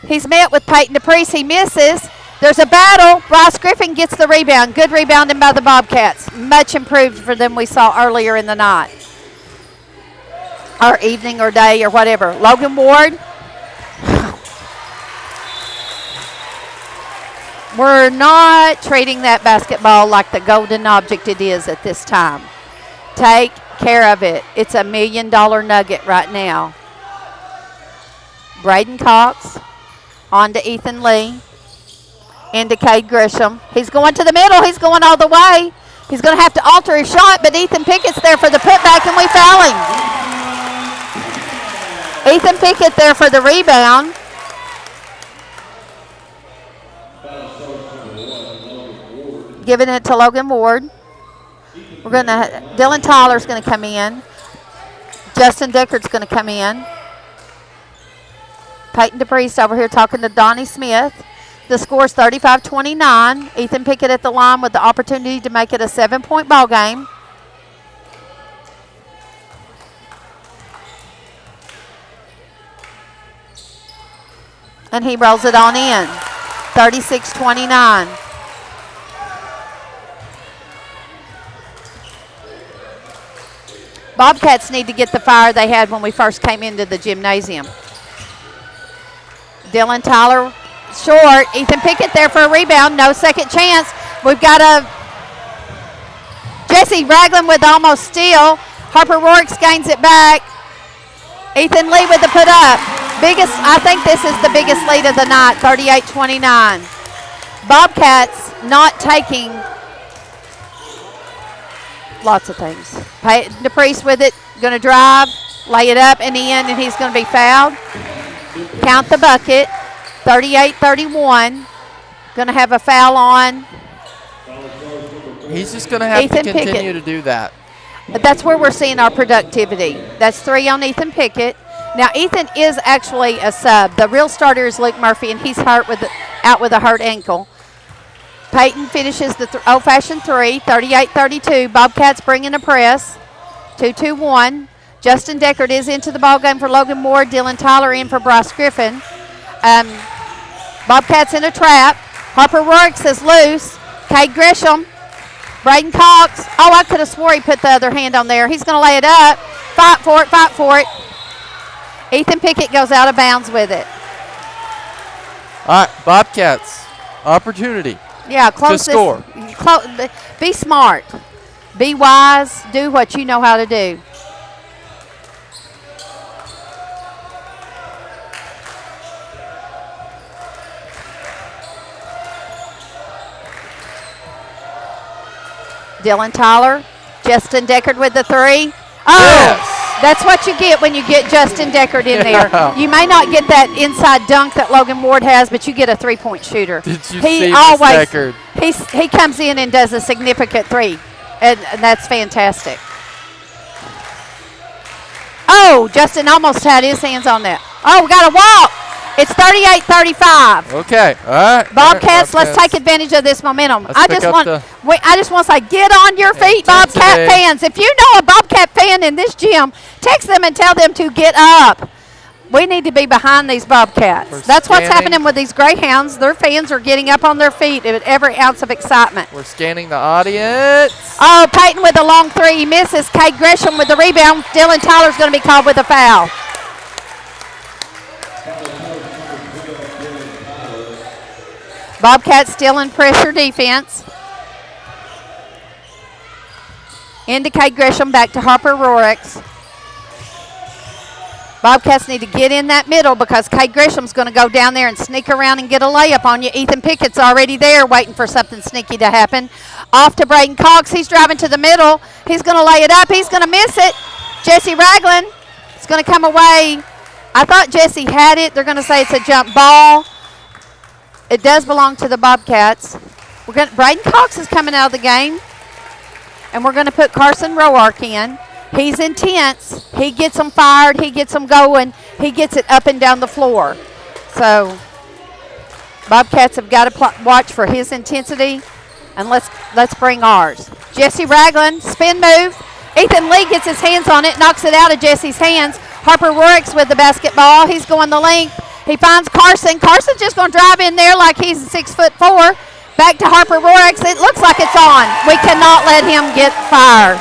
He's met with Peyton DePriest. He misses. There's a battle. Bryce Griffin gets the rebound. Good rebounding by the Bobcats. Much improved for them we saw earlier in the night. Or evening or day or whatever. Logan Ward. We're not treating that basketball like the golden object it is at this time. Take care of it. It's $1 million nugget right now. Braden Cox on to Ethan Lee. Into Cade Grisham. He's going to the middle. He's going all the way. He's going to have to alter his shot, but Ethan Pickett's there for the putback, and we foul him. Ethan Pickett there for the rebound. Giving it to Logan Ward. Dylan Tyler's going to come in. Justin Deckard's going to come in. Peyton DePriest over here talking to Donnie Smith. The score's 35-29. Ethan Pickett at the line with the opportunity to make it a 7-point ball game. And he rolls it on in. 36-29. Bobcats need to get the fire they had when we first came into the gymnasium. Dylan Tyler short. Ethan Pickett there for a rebound. No second chance. We've got a Jesse Ragland with almost steal. Harper Rourke gains it back. Ethan Lee with the put up. I think this is the biggest lead of the night, 38-29. Bobcats not taking lots of things. Peyton DePriest with it, going to drive, lay it up and in, and he's going to be fouled. Count the bucket, 38-31. Going to have a foul on. He's just going to have Ethan to continue Pickett. to do that. But that's where we're seeing our productivity. That's 3 on Ethan Pickett. Now, Ethan is actually a sub. The real starter is Luke Murphy, and he's out with a hurt ankle. Peyton finishes the old-fashioned three, 38-32. Bobcats bringing a press, 2-2-1. Justin Deckard is into the ballgame for Logan Moore. Dylan Tyler in for Bryce Griffin. Bobcats in a trap. Harper Rourke is loose. Cade Grisham. Braden Cox. Oh, I could have swore he put the other hand on there. He's going to lay it up. Fight for it, fight for it. Ethan Pickett goes out of bounds with it. All right, Bobcats, opportunity. Yeah, close to score. Be smart. Be wise. Do what you know how to do. Dylan Tyler. Justin Deckard with the three. Oh! Yes. That's what you get when you get Justin Deckard in there. You may not get that inside dunk that Logan Ward has, but you get a three-point shooter. Did you see Deckard? He comes in and does a significant three, and that's fantastic. Oh, Justin almost had his hands on that. Oh, we got a walk. It's 38-35. Okay, all right. Bobcats, let's take advantage of this momentum. I just want to say, get on your feet, intensity. Bobcat fans. If you know a Bobcat fan in this gym, text them and tell them to get up. We need to be behind these Bobcats. That's what's happening with these Greyhounds. Their fans are getting up on their feet at every ounce of excitement. We're scanning the audience. Oh, Peyton with a long three. He misses. Cade Grisham with the rebound. Dylan Tyler's going to be called with a foul. Bobcats still in pressure defense. Into Cade Grisham, back to Harper Rourke. Bobcats need to get in that middle because Cade Grisham's going to go down there and sneak around and get a layup on you. Ethan Pickett's already there waiting for something sneaky to happen. Off to Braden Cox. He's driving to the middle. He's going to lay it up. He's going to miss it. Jesse Ragland is going to come away. I thought Jesse had it. They're going to say it's a jump ball. It does belong to the Bobcats. Braden Cox is coming out of the game. And we're going to put Carson Roark in. He's intense. He gets them fired. He gets them going. He gets it up and down the floor. So Bobcats have got to watch for his intensity, and let's bring ours. Jesse Ragland, spin move. Ethan Lee gets his hands on it, knocks it out of Jesse's hands. Harper Rorix with the basketball. He's going the length. He finds Carson. Carson's just going to drive in there like he's 6'4". Back to Harper Rorix. It looks like it's on. We cannot let him get fired.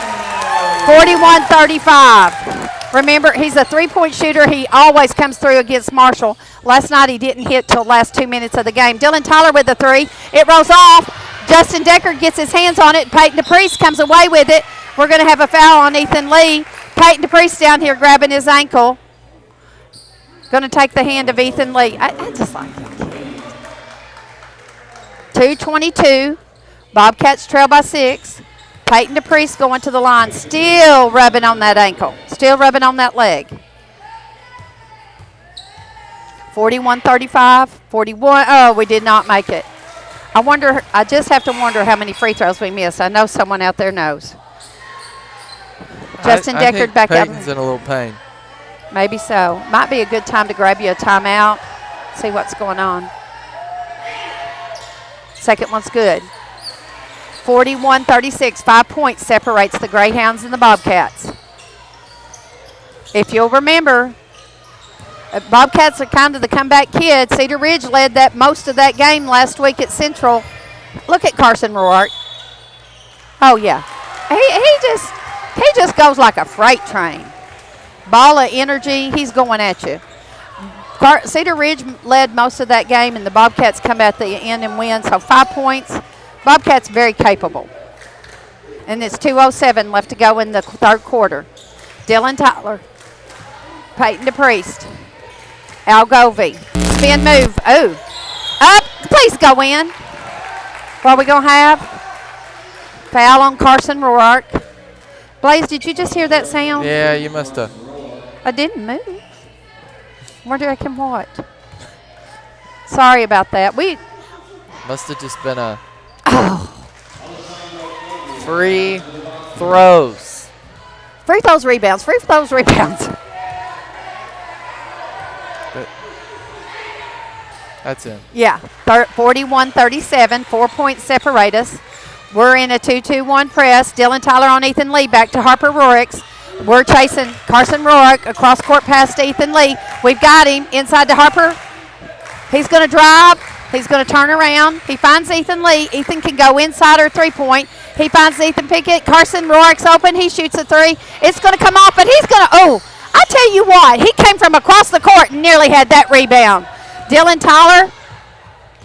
41-35. Remember, he's a three-point shooter. He always comes through against Marshall. Last night he didn't hit till the last 2 minutes of the game. Dylan Tyler with the three. It rolls off. Justin Decker gets his hands on it. Peyton DePriest comes away with it. We're going to have a foul on Ethan Lee. Peyton DePriest down here grabbing his ankle. Going to take the hand of Ethan Lee. I just like that kid. 2:22. Bobcats trail by 6. Peyton DePriest going to the line. Still rubbing on that ankle. Still rubbing on that leg. 41-35. 41. Oh, we did not make it. I just have to wonder how many free throws we missed. I know someone out there knows. Justin Deckard back up. Peyton's in a little pain. Maybe so. Might be a good time to grab you a timeout. See what's going on. Second one's good. 41-36. 5 points separates the Greyhounds and the Bobcats. If you'll remember, Bobcats are kind of the comeback kid. Cedar Ridge led that most of that game last week at Central. Look at Carson Roark. Oh, yeah. He just goes like a freight train. Ball of energy. He's going at you. Cedar Ridge led most of that game, and the Bobcats come at the end and win. So 5 points. Bobcats very capable. And it's 2:07 left to go in the third quarter. Dylan Tyler. Peyton DePriest. Al Govey. Spin move. Oh. Up. Please go in. What are we going to have? Foul on Carson Roark. Blaze, did you just hear that sound? Yeah, you must have. I didn't move. Where do I come what? Sorry about that. We must have just been a free throws. Free throws, rebounds. Free throws, rebounds. That's it. Yeah. 41-37. 4 points separate us. We're in a 2-2-1 press. Dylan Tyler on Ethan Lee. Back to Harper Rorix. We're chasing Carson Roark across court past Ethan Lee. We've got him inside to Harper. He's going to drive. He's going to turn around. He finds Ethan Lee. Ethan can go inside or 3-point. He finds Ethan Pickett. Carson Roark's open. He shoots a three. It's going to come off, but he's going to, I tell you what, he came from across the court and nearly had that rebound. Dylan Tyler.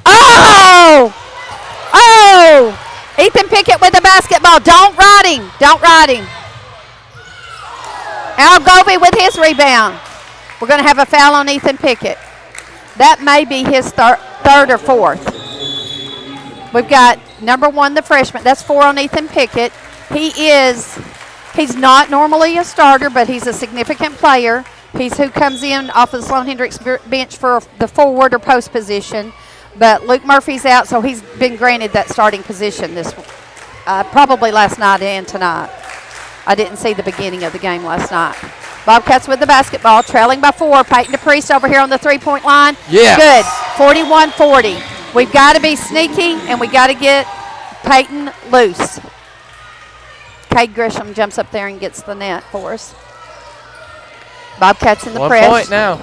Oh! Ethan Pickett with the basketball. Don't ride him. Don't ride him. Al Govey with his rebound. We're going to have a foul on Ethan Pickett. That may be his third or fourth. We've got number 1, the freshman. That's 4 on Ethan Pickett. He's not normally a starter, but he's a significant player. He's who comes in off of the Sloan-Hendrix bench for the forward or post position. But Luke Murphy's out, so he's been granted that starting position probably last night and tonight. I didn't see the beginning of the game last night. Bobcats with the basketball, trailing by 4. Peyton DePriest over here on the 3-point line. Yeah. Good. 41-40. We've got to be sneaky, and we got to get Peyton loose. Cade Grisham jumps up there and gets the net for us. Bobcats in the press. 1 point now.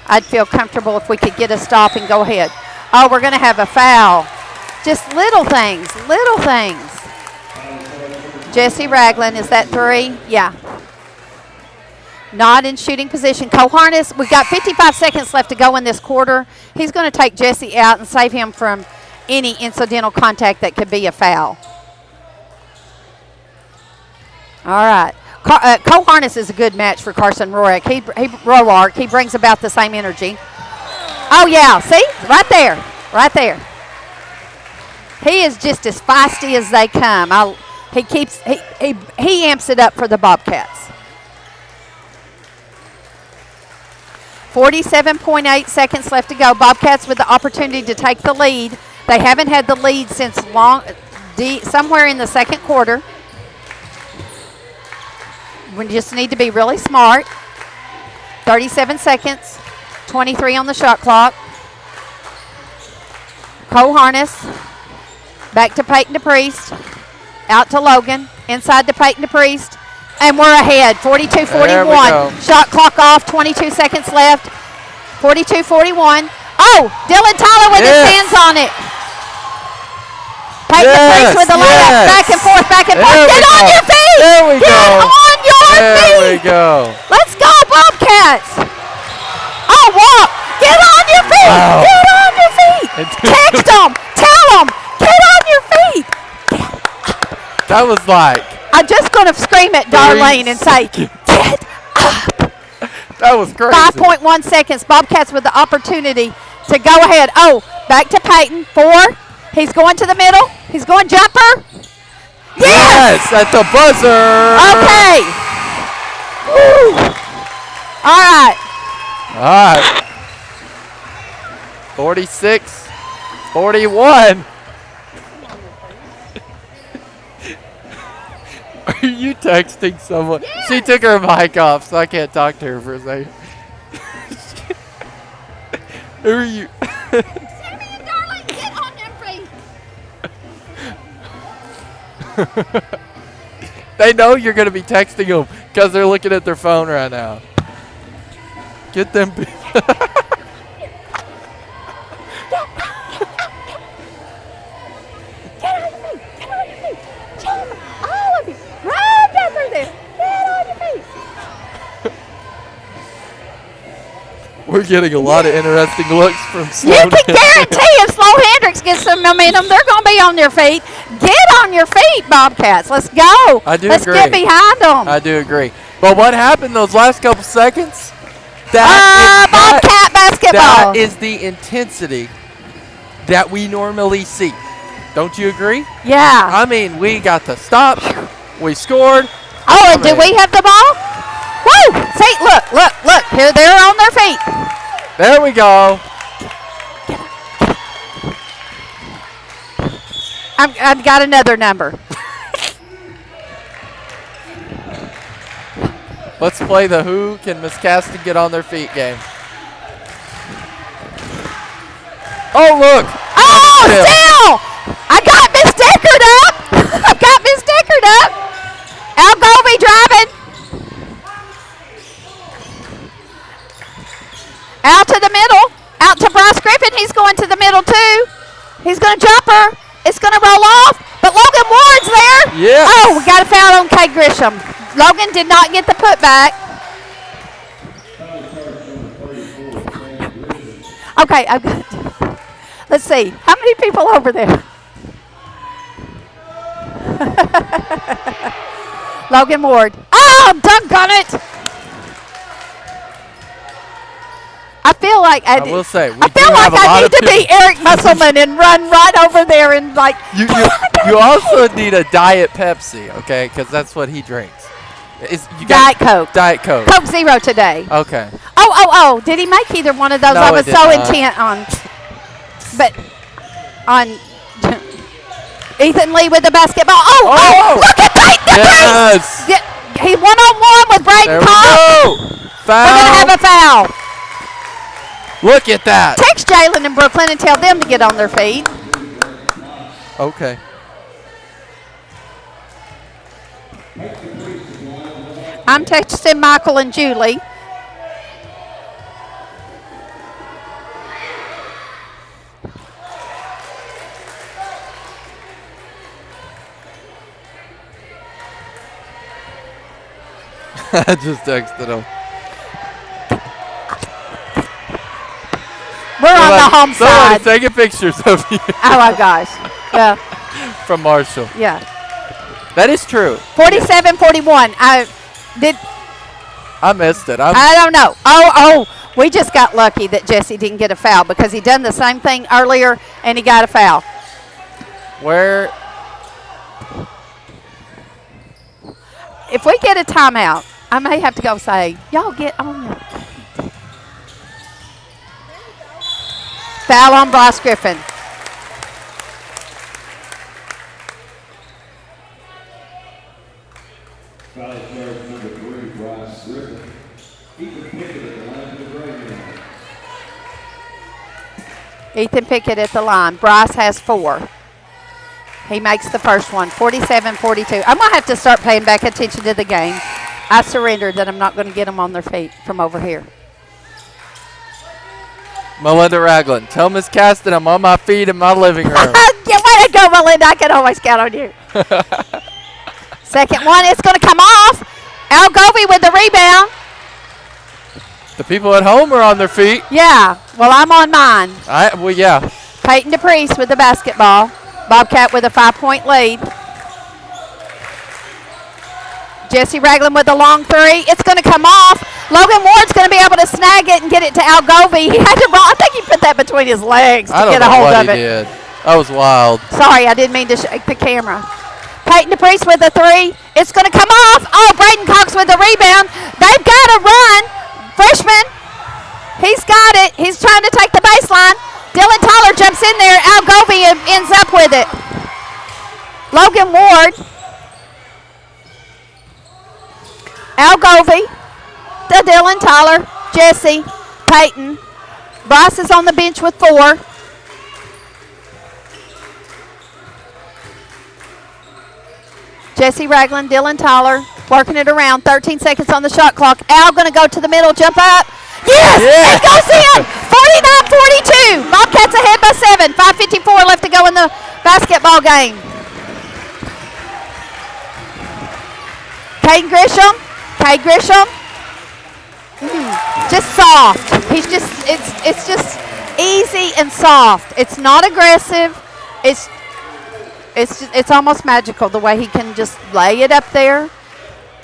I'd feel comfortable if we could get a stop and go ahead. Oh, we're going to have a foul. Just little things, little things. Jesse Ragland, is that 3? Yeah. Not in shooting position. Coharness, we've got 55 seconds left to go in this quarter. He's going to take Jesse out and save him from any incidental contact that could be a foul. All right. Coharness is a good match for Carson Roark. He brings about the same energy. Oh, yeah. See? Right there. Right there. He is just as feisty as they come. He amps it up for the Bobcats. 47.8 seconds left to go. Bobcats with the opportunity to take the lead. They haven't had the lead since somewhere in the second quarter. We just need to be really smart. 37 seconds, 23 on the shot clock. Cole Harness, back to Peyton DePriest, out to Logan, inside to Peyton DePriest, and we're ahead, 42-41. Shot clock off, 22 seconds left, 42-41. Oh, Dylan Tyler with his hands on it. Peyton DePriest with the layup, back and forth, back and forth. Get on your feet! There we go. Get on your feet! There we go. Let's go, Bobcats! Oh, walk! Get on your feet! Wow. Get on your feet! Text them! Tell them! Get on your feet! That was like... I'm just going to scream at Darlene and say, get up! That was crazy. 5.1 seconds. Bobcats with the opportunity to go ahead. Oh, back to Peyton. 4. He's going to the middle. He's going jumper. Yes, at the buzzer. Okay. Woo. All right. All right. 46-41. Are you texting someone? Yes. She took her mic off, so I can't talk to her for a second. Who are you? Sammy and Darling, get on your feet. They know you're going to be texting them because they're looking at their phone right now. Get them. We're getting a lot of interesting looks from Sloan. You can guarantee if Sloan-Hendrix gets some momentum, they're going to be on their feet. Get on your feet, Bobcats. Let's go. I do Let's agree. get behind them. I do agree. But what happened those last couple seconds? Bobcat basketball. That is the intensity that we normally see. Don't you agree? Yeah. I mean, we got the stop. We scored. Oh, and do we have the ball? Woo! See, look. Here, they're on their feet. There we go. I've got another number. Let's play the who can Miss Caston get on their feet game. Oh, look. Oh, still. I got Miss Deckard up. I've got Miss Deckard up. Al Govey driving. Out to the middle. Out to Bryce Griffin. He's going to the middle, too. He's going to jump her. It's going to roll off. But Logan Ward's there. Yeah. Oh, we got a foul on Kay Grisham. Logan did not get the putback. Okay, I've got. Let's see. How many people over there? Logan Ward. Oh, doggone it. I feel like I will say, I feel like I need to be Eric Musselman and run right over there and like. You also need a Diet Pepsi, okay? Because that's what he drinks. Diet Coke. Diet Coke. Coke Zero today. Okay. Oh! Did he make either one of those? No, I was it did so not. intent on, but on Ethan Lee with the basketball. Oh! Look at Peyton DePriest. Yes. He one-on-one with Braden There we Cobb. go. Foul. We're gonna have a foul. Look at that. Text Jalen and Brooklyn and tell them to get on their feet. Okay. I'm texting Michael and Julie. I just texted him. We're on the home side. Somebody's taking pictures of you. Oh my gosh. Yeah. From Marshall. Yeah. That is true. 47-41. I missed it. I don't know. Oh, we just got lucky that Jesse didn't get a foul because he done the same thing earlier and he got a foul. Where? If we get a timeout, I may have to go say, y'all get on your feet. Foul on Bryce Griffin. Ethan Pickett at the line. Bryce has 4. He makes the first one, 47-42. I'm going to have to start paying back attention to the game. I surrendered that I'm not going to get them on their feet from over here. Melinda Ragland, tell Miss Caston I'm on my feet in my living room. Yeah, way to go, Melinda. I can always count on you. Second one, it's going to come off. Al Govey with the rebound. The people at home are on their feet. Yeah, well, I'm on mine. Well, yeah. Peyton DePriest with the basketball. Bobcat with a 5-point lead. Jesse Ragland with the long 3. It's going to come off. Logan Ward's going to be able to snag it and get it to Al Govey. He had to run. I think he put that between his legs to get a hold of it. Did. That was wild. Sorry, I didn't mean to shake the camera. Peyton DePriest with the 3. It's going to come off. Oh, Braden Cox with the rebound. They've got to run. Freshman. He's got it. He's trying to take the baseline. Dylan Tyler jumps in there. Al Govey ends up with it. Logan Ward. Al Govey. To Dylan Tyler. Jesse. Peyton. Bryce is on the bench with 4. Jesse Ragland, Dylan Tyler, working it around. 13 seconds on the shot clock. Al going to go to the middle, jump up. Yes! Yeah. It goes in! 49-42. Bobcats ahead by 7. 5:54 left to go in the basketball game. Cade Grisham. Just soft. He's just, it's just easy and soft. It's not aggressive. It's almost magical the way he can just lay it up there.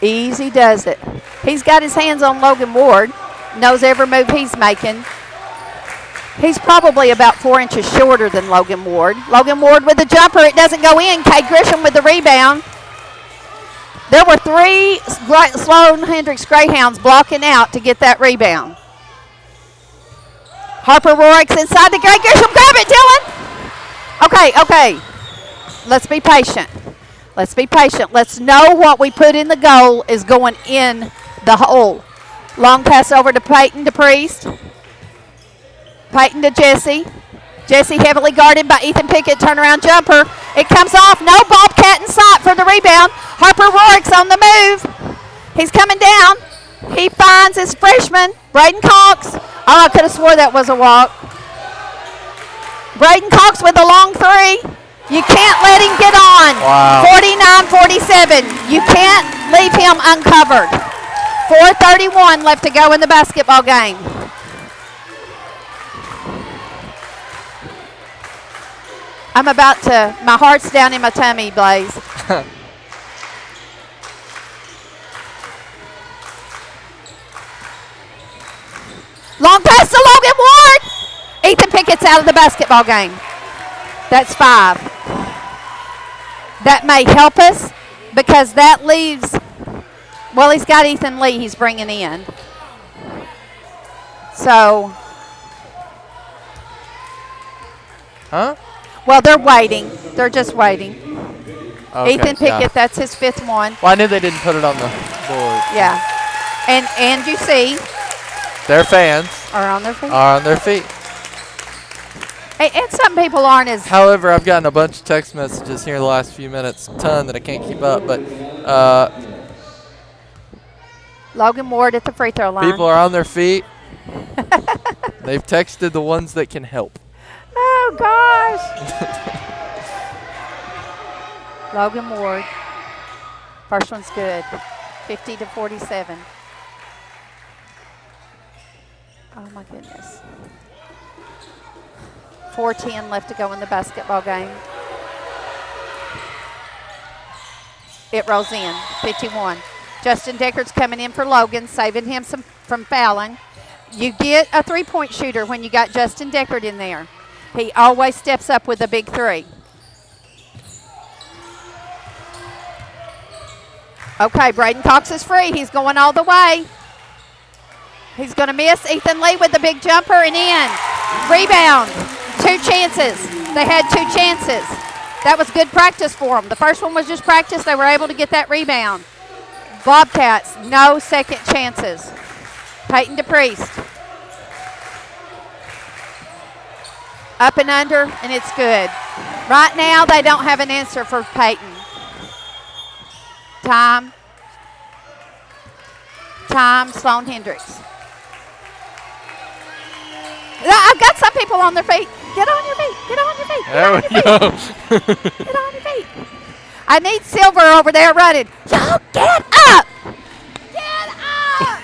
Easy does it. He's got his hands on Logan Ward. Knows every move he's making. He's probably about 4 inches shorter than Logan Ward. Logan Ward with the jumper. It doesn't go in. Cade Grisham with the rebound. There were 3 Sloan-Hendrix Greyhounds blocking out to get that rebound. Harper Rorick's inside the Cade Grisham. Grab it, Dylan. Okay. Let's be patient. Let's know what we put in the goal is going in the hole. Long pass over to Peyton DePriest. Peyton to Jesse. Jesse heavily guarded by Ethan Pickett. Turnaround jumper. It comes off. No, Bobcat in sight for the rebound. Harper Rorick's on the move. He's coming down. He finds his freshman, Braden Cox. Oh, I could have swore that was a walk. Braden Cox with a long 3. You can't let him get on. Wow. 49-47. You can't leave him uncovered. 4:31 left to go in the basketball game. My heart's down in my tummy, Blaze. Long pass to Logan Ward. Ethan Pickett's out of the basketball game. That's 5. That may help us because that leaves, well, he's got Ethan Lee he's bringing in. So. Huh? Well, they're waiting. They're just waiting. Okay, Ethan Pickett, that's his 5th one. Well, I knew they didn't put it on the board. Yeah. And you see. Their fans are on their feet. And some people aren't as. However, I've gotten a bunch of text messages here in the last few minutes, a ton that I can't keep up. But Logan Ward at the free throw line. People are on their feet. They've texted the ones that can help. Oh, gosh. Logan Ward. First one's good. 50-47. Oh, my goodness. 4:10 left to go in the basketball game. It rolls in, 51. Justin Deckard's coming in for Logan, saving him from fouling. You get a three-point shooter when you got Justin Deckard in there. He always steps up with a big 3. Okay, Braden Cox is free. He's going all the way. He's going to miss. Ethan Lee with the big jumper and in. Rebound. 2 chances. They had 2 chances. That was good practice for them. The first one was just practice. They were able to get that rebound. Bobcats, no second chances. Peyton DePriest. Up and under, and it's good. Right now, they don't have an answer for Peyton. Time, Sloan-Hendrix. I've got some people on their feet. Get on your feet. Get on your feet. Get on your feet. Get on your feet. I need Silver over there running. Y'all get up. Get up. Get up.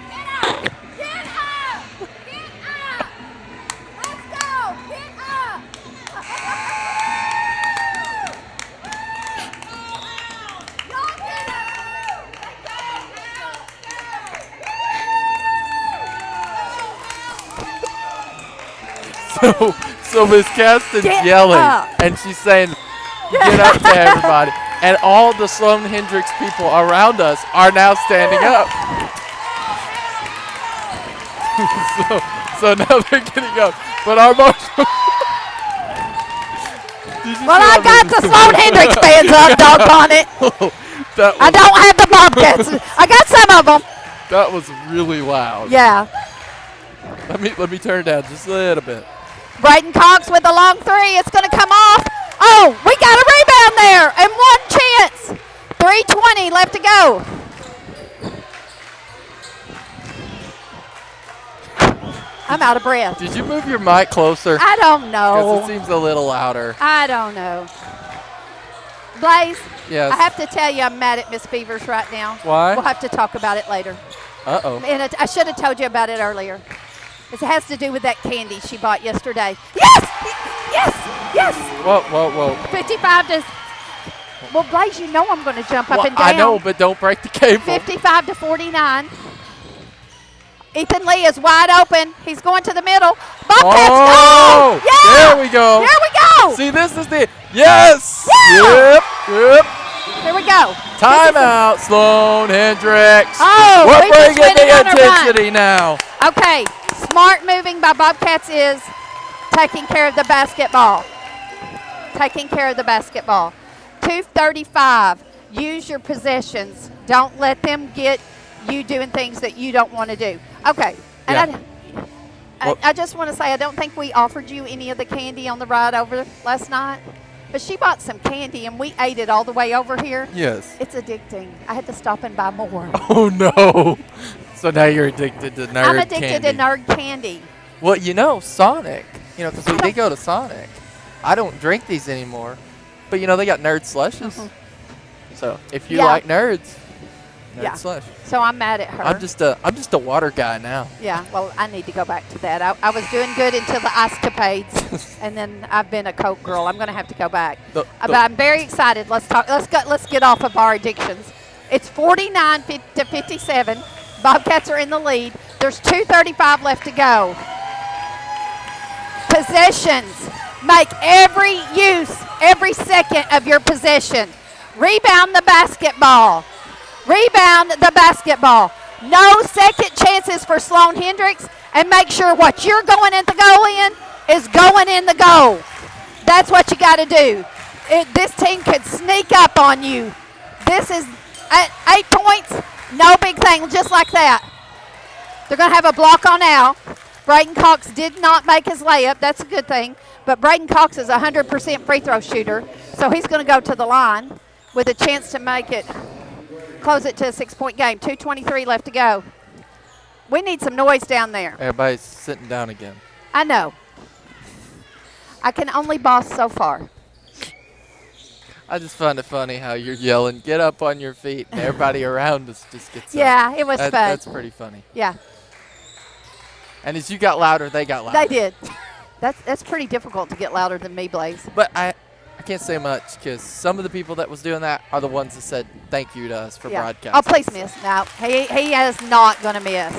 Get up. Get up. Let's go. Get up. Y'all get So Miss Caston's yelling, and she's saying, get up to everybody. And all the Sloan-Hendrix people around us are now standing up. so now they're getting up. But our motion. Well, I got the Sloan-Hendrix fans up, doggone it. I don't have the Bobcats. I got some of them. That was really loud. Yeah. Let me turn it down just a little bit. Braden Cox with a long three. It's going to come off. Oh, we got a rebound there and one chance. 3:20 left to go. I'm out of breath. Did you move your mic closer? I don't know. Because it seems a little louder. I don't know. Blaze, yes. I have to tell you I'm mad at Miss Beavers right now. Why? We'll have to talk about it later. Uh-oh. And I should have told you about it earlier. It has to do with that candy she bought yesterday. Yes! Yes! Yes! Whoa. 55 to... Well, Blaze, you know I'm going to jump up and down. I know, but don't break the cable. 55 to 49. Ethan Lee is wide open. He's going to the middle. Bobcats go! Yeah! There we go. There we go! See, this is the... Yes! Yeah! Yep. Here we go. Timeout, Sloan-Hendrix. Oh, we're bringing the on intensity now. Okay, smart moving by Bobcats is taking care of the basketball. Taking care of the basketball. 2:35. Use your possessions. Don't let them get you doing things that you don't want to do. Okay. And Yeah. I just want to say I don't think we offered you any of the candy on the ride over last night. But she bought some candy, and we ate it all the way over here. Yes. It's addicting. I had to stop and buy more. Oh, no. So now you're addicted to nerd candy. I'm addicted to nerd candy. Well, Sonic, because we did go to Sonic. I don't drink these anymore. But, they got nerd slushes. Mm-hmm. So if you like nerds, nerd slush. So I'm mad at her. I'm just a water guy now. Yeah, well, I need to go back to that. I was doing good until the ice capades, and then I've been a Coke girl. I'm going to have to go back. But I'm very excited. Let's talk. Let's get off of our addictions. It's 49 to 57. Bobcats are in the lead. There's 2:35 left to go. Possessions. Make every second of your possession. Rebound the basketball. Rebound the basketball. No second chances for Sloan-Hendrix, and make sure what you're going in the goal in is going in the goal. That's what you got to do. This team could sneak up on you. This is at 8 points, no big thing, just like that. They're going to have a block on Al. Braden Cox did not make his layup. That's a good thing. But Braden Cox is a 100% free throw shooter, so he's going to go to the line with a chance to make it, close it to a 6-point game. 2:23 left to go. We need some noise down there. Everybody's sitting down again. I know. I can only boss so far. I just find it funny how you're yelling, get up on your feet, and everybody around us just gets up. Yeah, it was fun. That's pretty funny. Yeah. And as you got louder, they got louder. They did. That's pretty difficult to get louder than me, Blaze. But I can't say much because some of the people that was doing that are the ones that said thank you to us for broadcasting. Oh, please miss. No, he is not going to miss.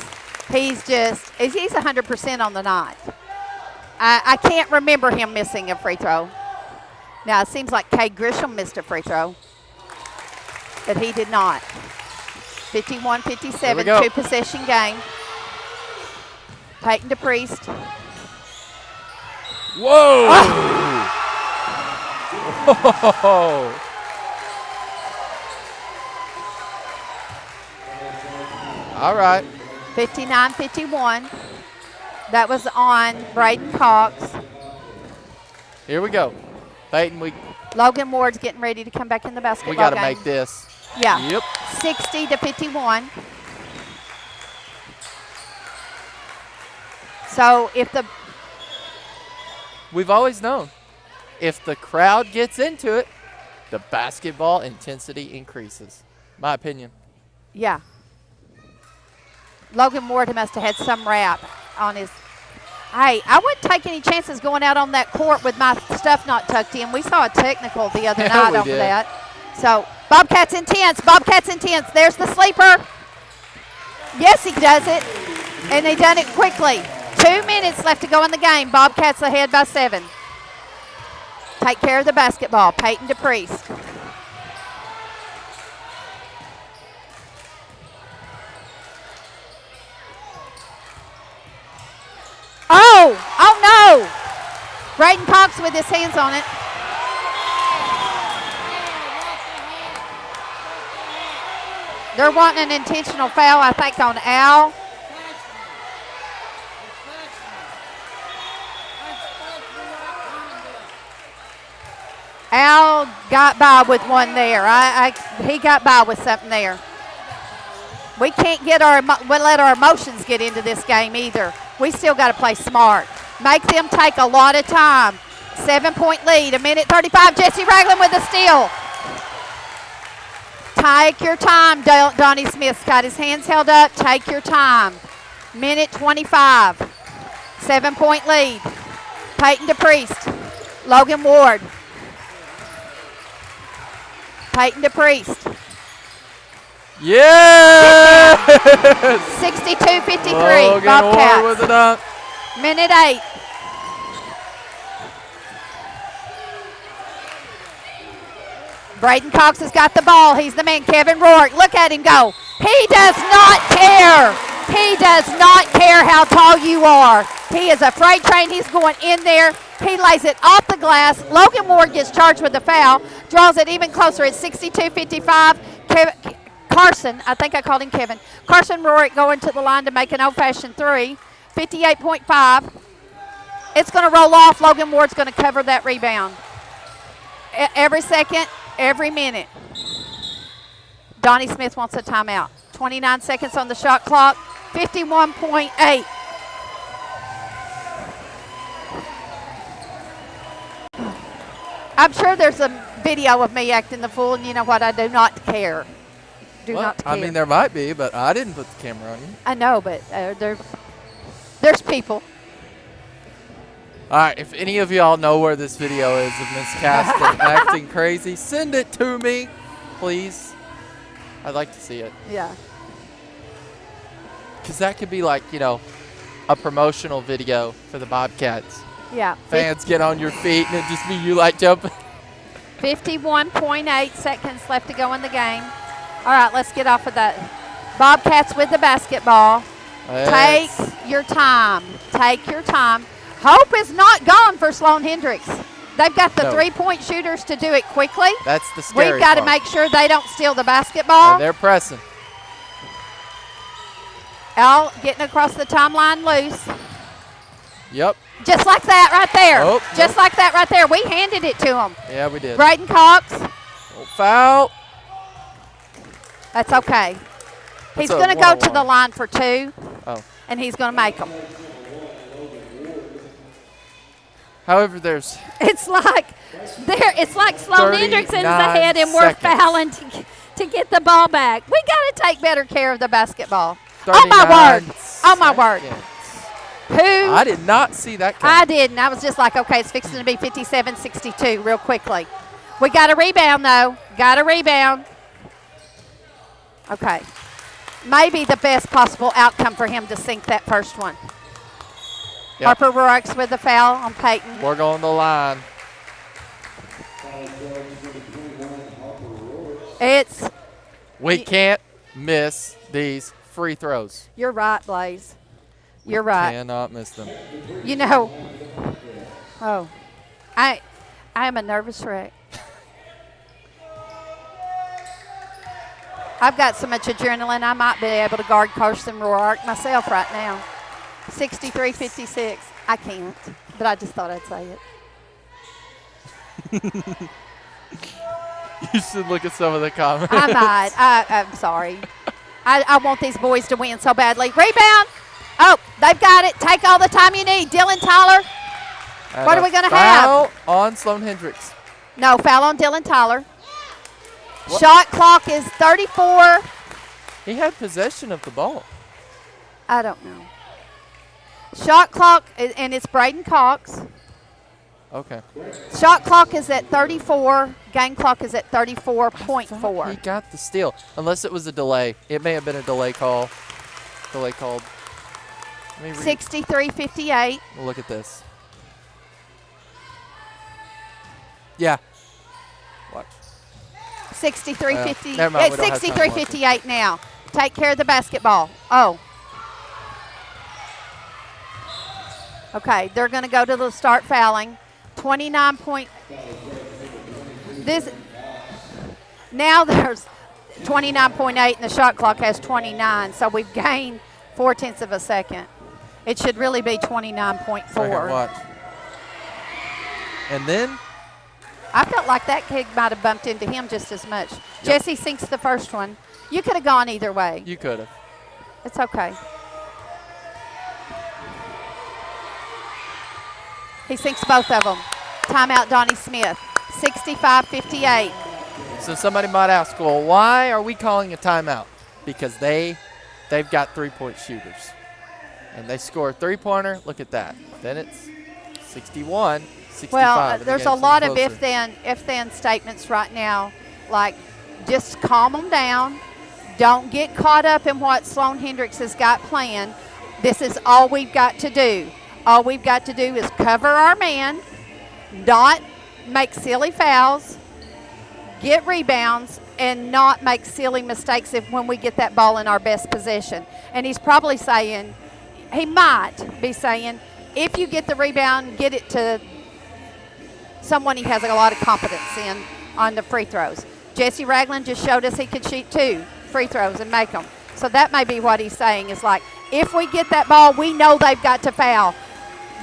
He's 100% on the night. I can't remember him missing a free throw. Now, it seems like Kay Grisham missed a free throw, but he did not. 51-57, 2-possession game. Peyton DePriest. Whoa! Whoa! All right. 59-51. That was on Braden Cox. Here we go. Peyton, Logan Ward's getting ready to come back in the basketball we got to game. make this. Yeah. Yep. 60-51. So we've always known, if the crowd gets into it, the basketball intensity increases. My opinion. Yeah. Logan Ward must have had some rap on his. Hey, I wouldn't take any chances going out on that court with my stuff not tucked in. We saw a technical the other night over that. So, Bobcats intense. Bobcats intense. There's the sleeper. Yes, he does it. And they done it quickly. 2 minutes left to go in the game. Bobcats ahead by 7. Take care of the basketball. Peyton DePriest. Oh no! Braden Cox with his hands on it. They're wanting an intentional foul, I think, on Al. Al got by with one there. He got by with something there. We can't let our emotions get into this game either. We still got to play smart. Make them take a lot of time. 7-point lead, 1:35. Jesse Ragland with the steal. Take your time. Donnie Smith's got his hands held up. Take your time. 1:25. 7-point lead. Peyton DePriest. Logan Ward. Peyton DePriest. Yeah! 62-53. Bobcats. With it up. 1:08. Braden Cox has got the ball. He's the man. Kevin Rourke. Look at him go. He does not care. He does not care how tall you are. He is a freight train. He's going in there. He lays it off the glass. Logan Ward gets charged with the foul. Draws it even closer at 62-55. Carson, I think I called him Kevin. Carson Rourke going to the line to make an old-fashioned three. 58.5. It's going to roll off. Logan Ward's going to cover that rebound. Every second, every minute. Donnie Smith wants a timeout. 29 seconds on the shot clock. 51.8. I'm sure there's a video of me acting the fool, and you know what? I do not care. Not care. I mean, there might be, but I didn't put the camera on you. I know, but there's people. All right, if any of y'all know where this video is of Miss Casper acting crazy, send it to me, please. I'd like to see it. Yeah. Because that could be like, a promotional video for the Bobcats. Yeah. Fans get on your feet and it just be you like jumping. 51.8 seconds left to go in the game. All right, let's get off of that. Bobcats with the basketball. Yes. Take your time. Take your time. Hope is not gone for Sloan-Hendrix. They've got the three-point shooters to do it quickly. That's the scary We've got to make sure they don't steal the basketball. And they're pressing. Al getting across the timeline loose. Yep. Just like that right there. Oh, Just like that right there. We handed it to him. Yeah, we did. Braden Cox. Oh, foul. That's okay. He's going to go to the line for 2. Oh. And he's going to make them. However, there's. It's like Sloan-Hendrix is ahead and we're fouling to get the ball back. We got to take better care of the basketball. 39 Oh my word! Oh my word! Who? I did not see that coming. I didn't. I was just like, okay, it's fixing to be 57-62 real quickly. We got a rebound though. Got a rebound. Okay. Maybe the best possible outcome for him to sink that first one. Yep. Harper Rourke's with the foul on Peyton. We're going to the line. We can't miss these free throws. You're right, Blaze. You're right. Cannot miss them. I am a nervous wreck. I've got so much adrenaline, I might be able to guard Carson Roark myself right now. 63-56. I can't, but I just thought I'd say it. You should look at some of the comments. I might. I'm sorry. I want these boys to win so badly. Rebound. Oh, they've got it. Take all the time you need. Dylan Tyler. And what are we going to have? Foul on Sloan-Hendrix. No, foul on Dylan Tyler. What? Shot clock is 34. He had possession of the ball. I don't know. Shot clock, and it's Braden Cox. Okay. Shot clock is at 34. Game clock is at 34.4. He got the steal, unless it was a delay. It may have been a delay call. Delay called. 63-58. Look at this. Yeah. Watch. 63-50. Never mind, It's 63-58 now. Take care of the basketball. Oh. Okay, they're going to go to the start fouling. 29 point. This. Now there's 29.8 and the shot clock has 29, so we've gained 0.4 of a second. It should really be 29.4. Okay, watch. And then? I felt like that kid might have bumped into him just as much. Yep. Jesse sinks the first one. You could have gone either way. You could have. It's okay. He sinks both of them. Timeout, Donnie Smith. 65-58. So somebody might ask, well, why are we calling a timeout? Because they've got three-point shooters. And they score a three-pointer. Look at that. Then it's 61. 65. Well, there's a lot of if-then statements right now, like just calm them down. Don't get caught up in what Sloan-Hendrix has got planned. This is all we've got to do. All we've got to do is cover our man, not make silly fouls, get rebounds, and not make silly mistakes when we get that ball in our best position. And he's probably saying, he might be saying, if you get the rebound, get it to someone he has a lot of confidence in on the free throws. Jesse Ragland just showed us he could shoot 2 free throws and make them. So that may be what he's saying is like, if we get that ball, we know they've got to foul.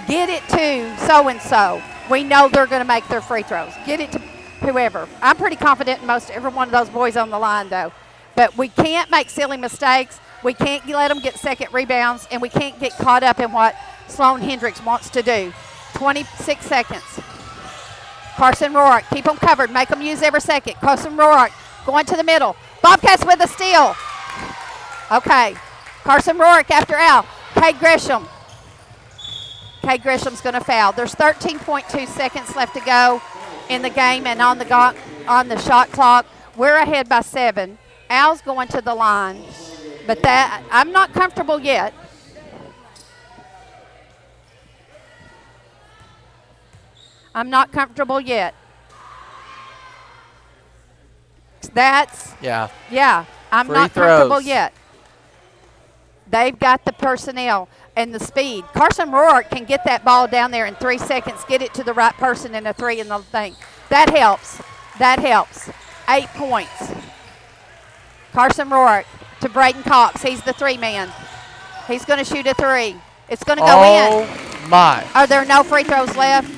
Get it to so-and-so. We know they're going to make their free throws. Get it to whoever. I'm pretty confident in most every one of those boys on the line, though. But we can't make silly mistakes. We can't let them get second rebounds, and we can't get caught up in what Sloan-Hendrix wants to do. 26 seconds. Carson Roark, keep them covered. Make them use every second. Carson Roark going to the middle. Bobcats with a steal. Okay. Carson Roark after Al. Cade Gresham's going to foul. There's 13.2 seconds left to go in the game and on the shot clock. We're ahead by 7. Al's going to the line. But that I'm not comfortable yet. I'm not comfortable yet. That's yeah. I'm Free not throws. comfortable yet. They've got the personnel and the speed. Carson Roark can get that ball down there in 3 seconds, get it to the right person in a 3 in the thing. That helps. That helps. 8 points. Carson Roark to Braden Cox. He's the 3-man. He's going to shoot a 3. It's going to go in. Oh, my. Are there no free throws left?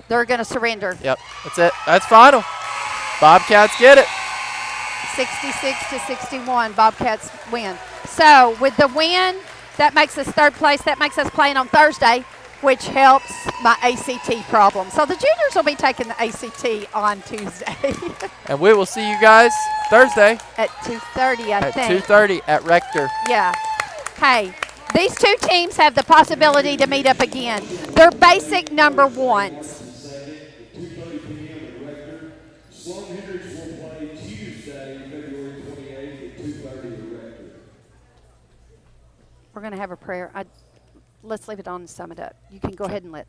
They're going to surrender. Yep, that's it. That's final. Bobcats get it. 66-61. Bobcats win. So with the win, that makes us 3rd place. That makes us playing on Thursday, which helps my ACT problem. So the juniors will be taking the ACT on Tuesday. And we will see you guys Thursday. At 2:30, I think. At 2:30 at Rector. Yeah. Hey, these two teams have the possibility to meet up again. They're basic number ones. Sloan-Hendrix will play Tuesday, February 28th at 2:30 at Rector. We're going to have a prayer. Let's leave it on and sum it up. You can go ahead and let.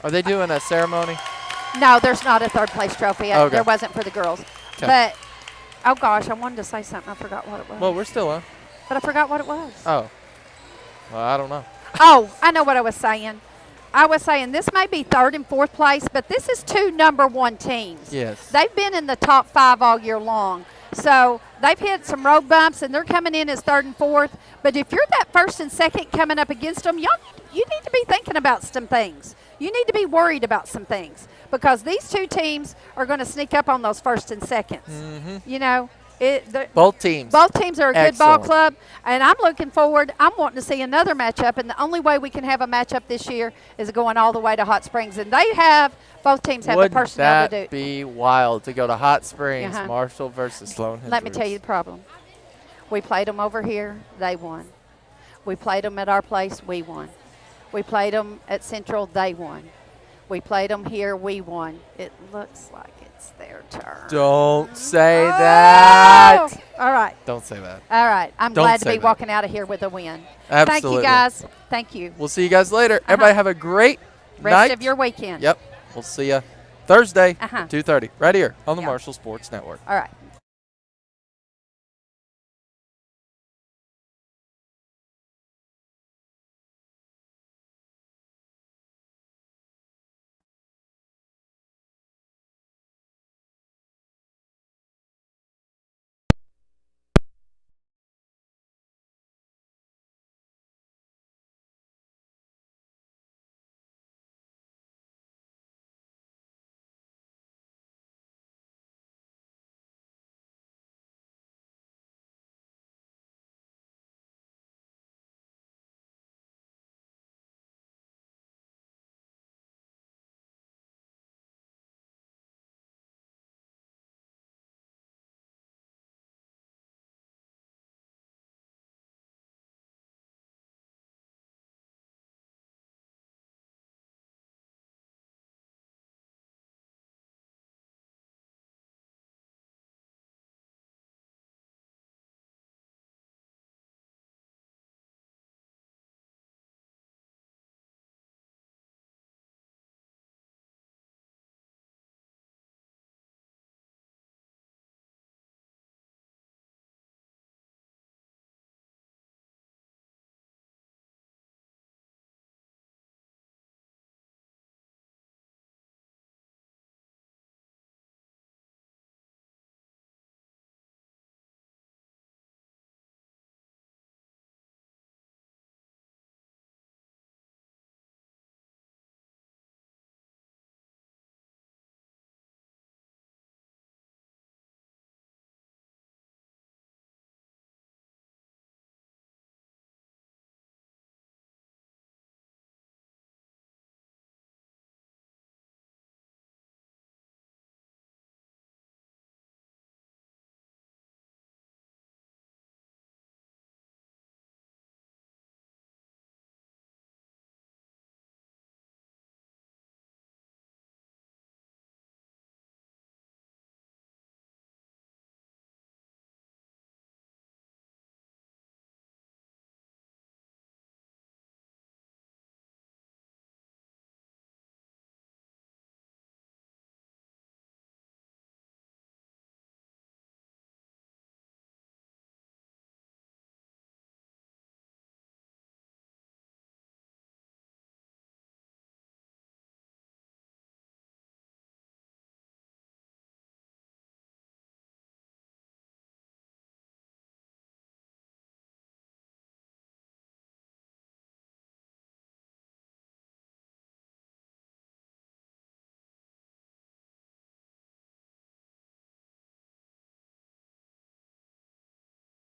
Are they doing a ceremony? No, there's not a 3rd place trophy. Okay. There wasn't for the girls. Okay. But, oh gosh, I wanted to say something. I forgot what it was. Well, we're still on. But I forgot what it was. Oh. Well, I don't know. Oh, I know what I was saying. I was saying this may be third and fourth place, but this is 2 number 1 teams. Yes. They've been in the top 5 all year long. So they've hit some road bumps, and they're coming in as third and fourth. But if you're that first and second coming up against them, you need to be thinking about some things. You need to be worried about some things because these 2 teams are going to sneak up on those first and seconds. You know, both teams. Both teams are a good ball Excellent. club, and I'm looking forward. I'm wanting to see another matchup, and the only way we can have a matchup this year is going all the way to Hot Springs, and both teams have the personnel to do it. Wouldn't that be wild to go to Hot Springs, Marshall versus Sloan-Hendrix? Let me tell you the problem. We played them over here. They won. We played them at our place. We won. We played them at Central. They won. We played them here. We won. It looks like it's their turn. Don't say that. All right. Don't say that. All right. I'm Don't glad to say be that. walking out of here with a win. Absolutely. Thank you, guys. Thank you. We'll see you guys later. Everybody have a great Rest night. of your weekend. Yep. We'll see you Thursday, Uh-huh. 2:30, right here on the Yeah. Marshall Sports Network. All right.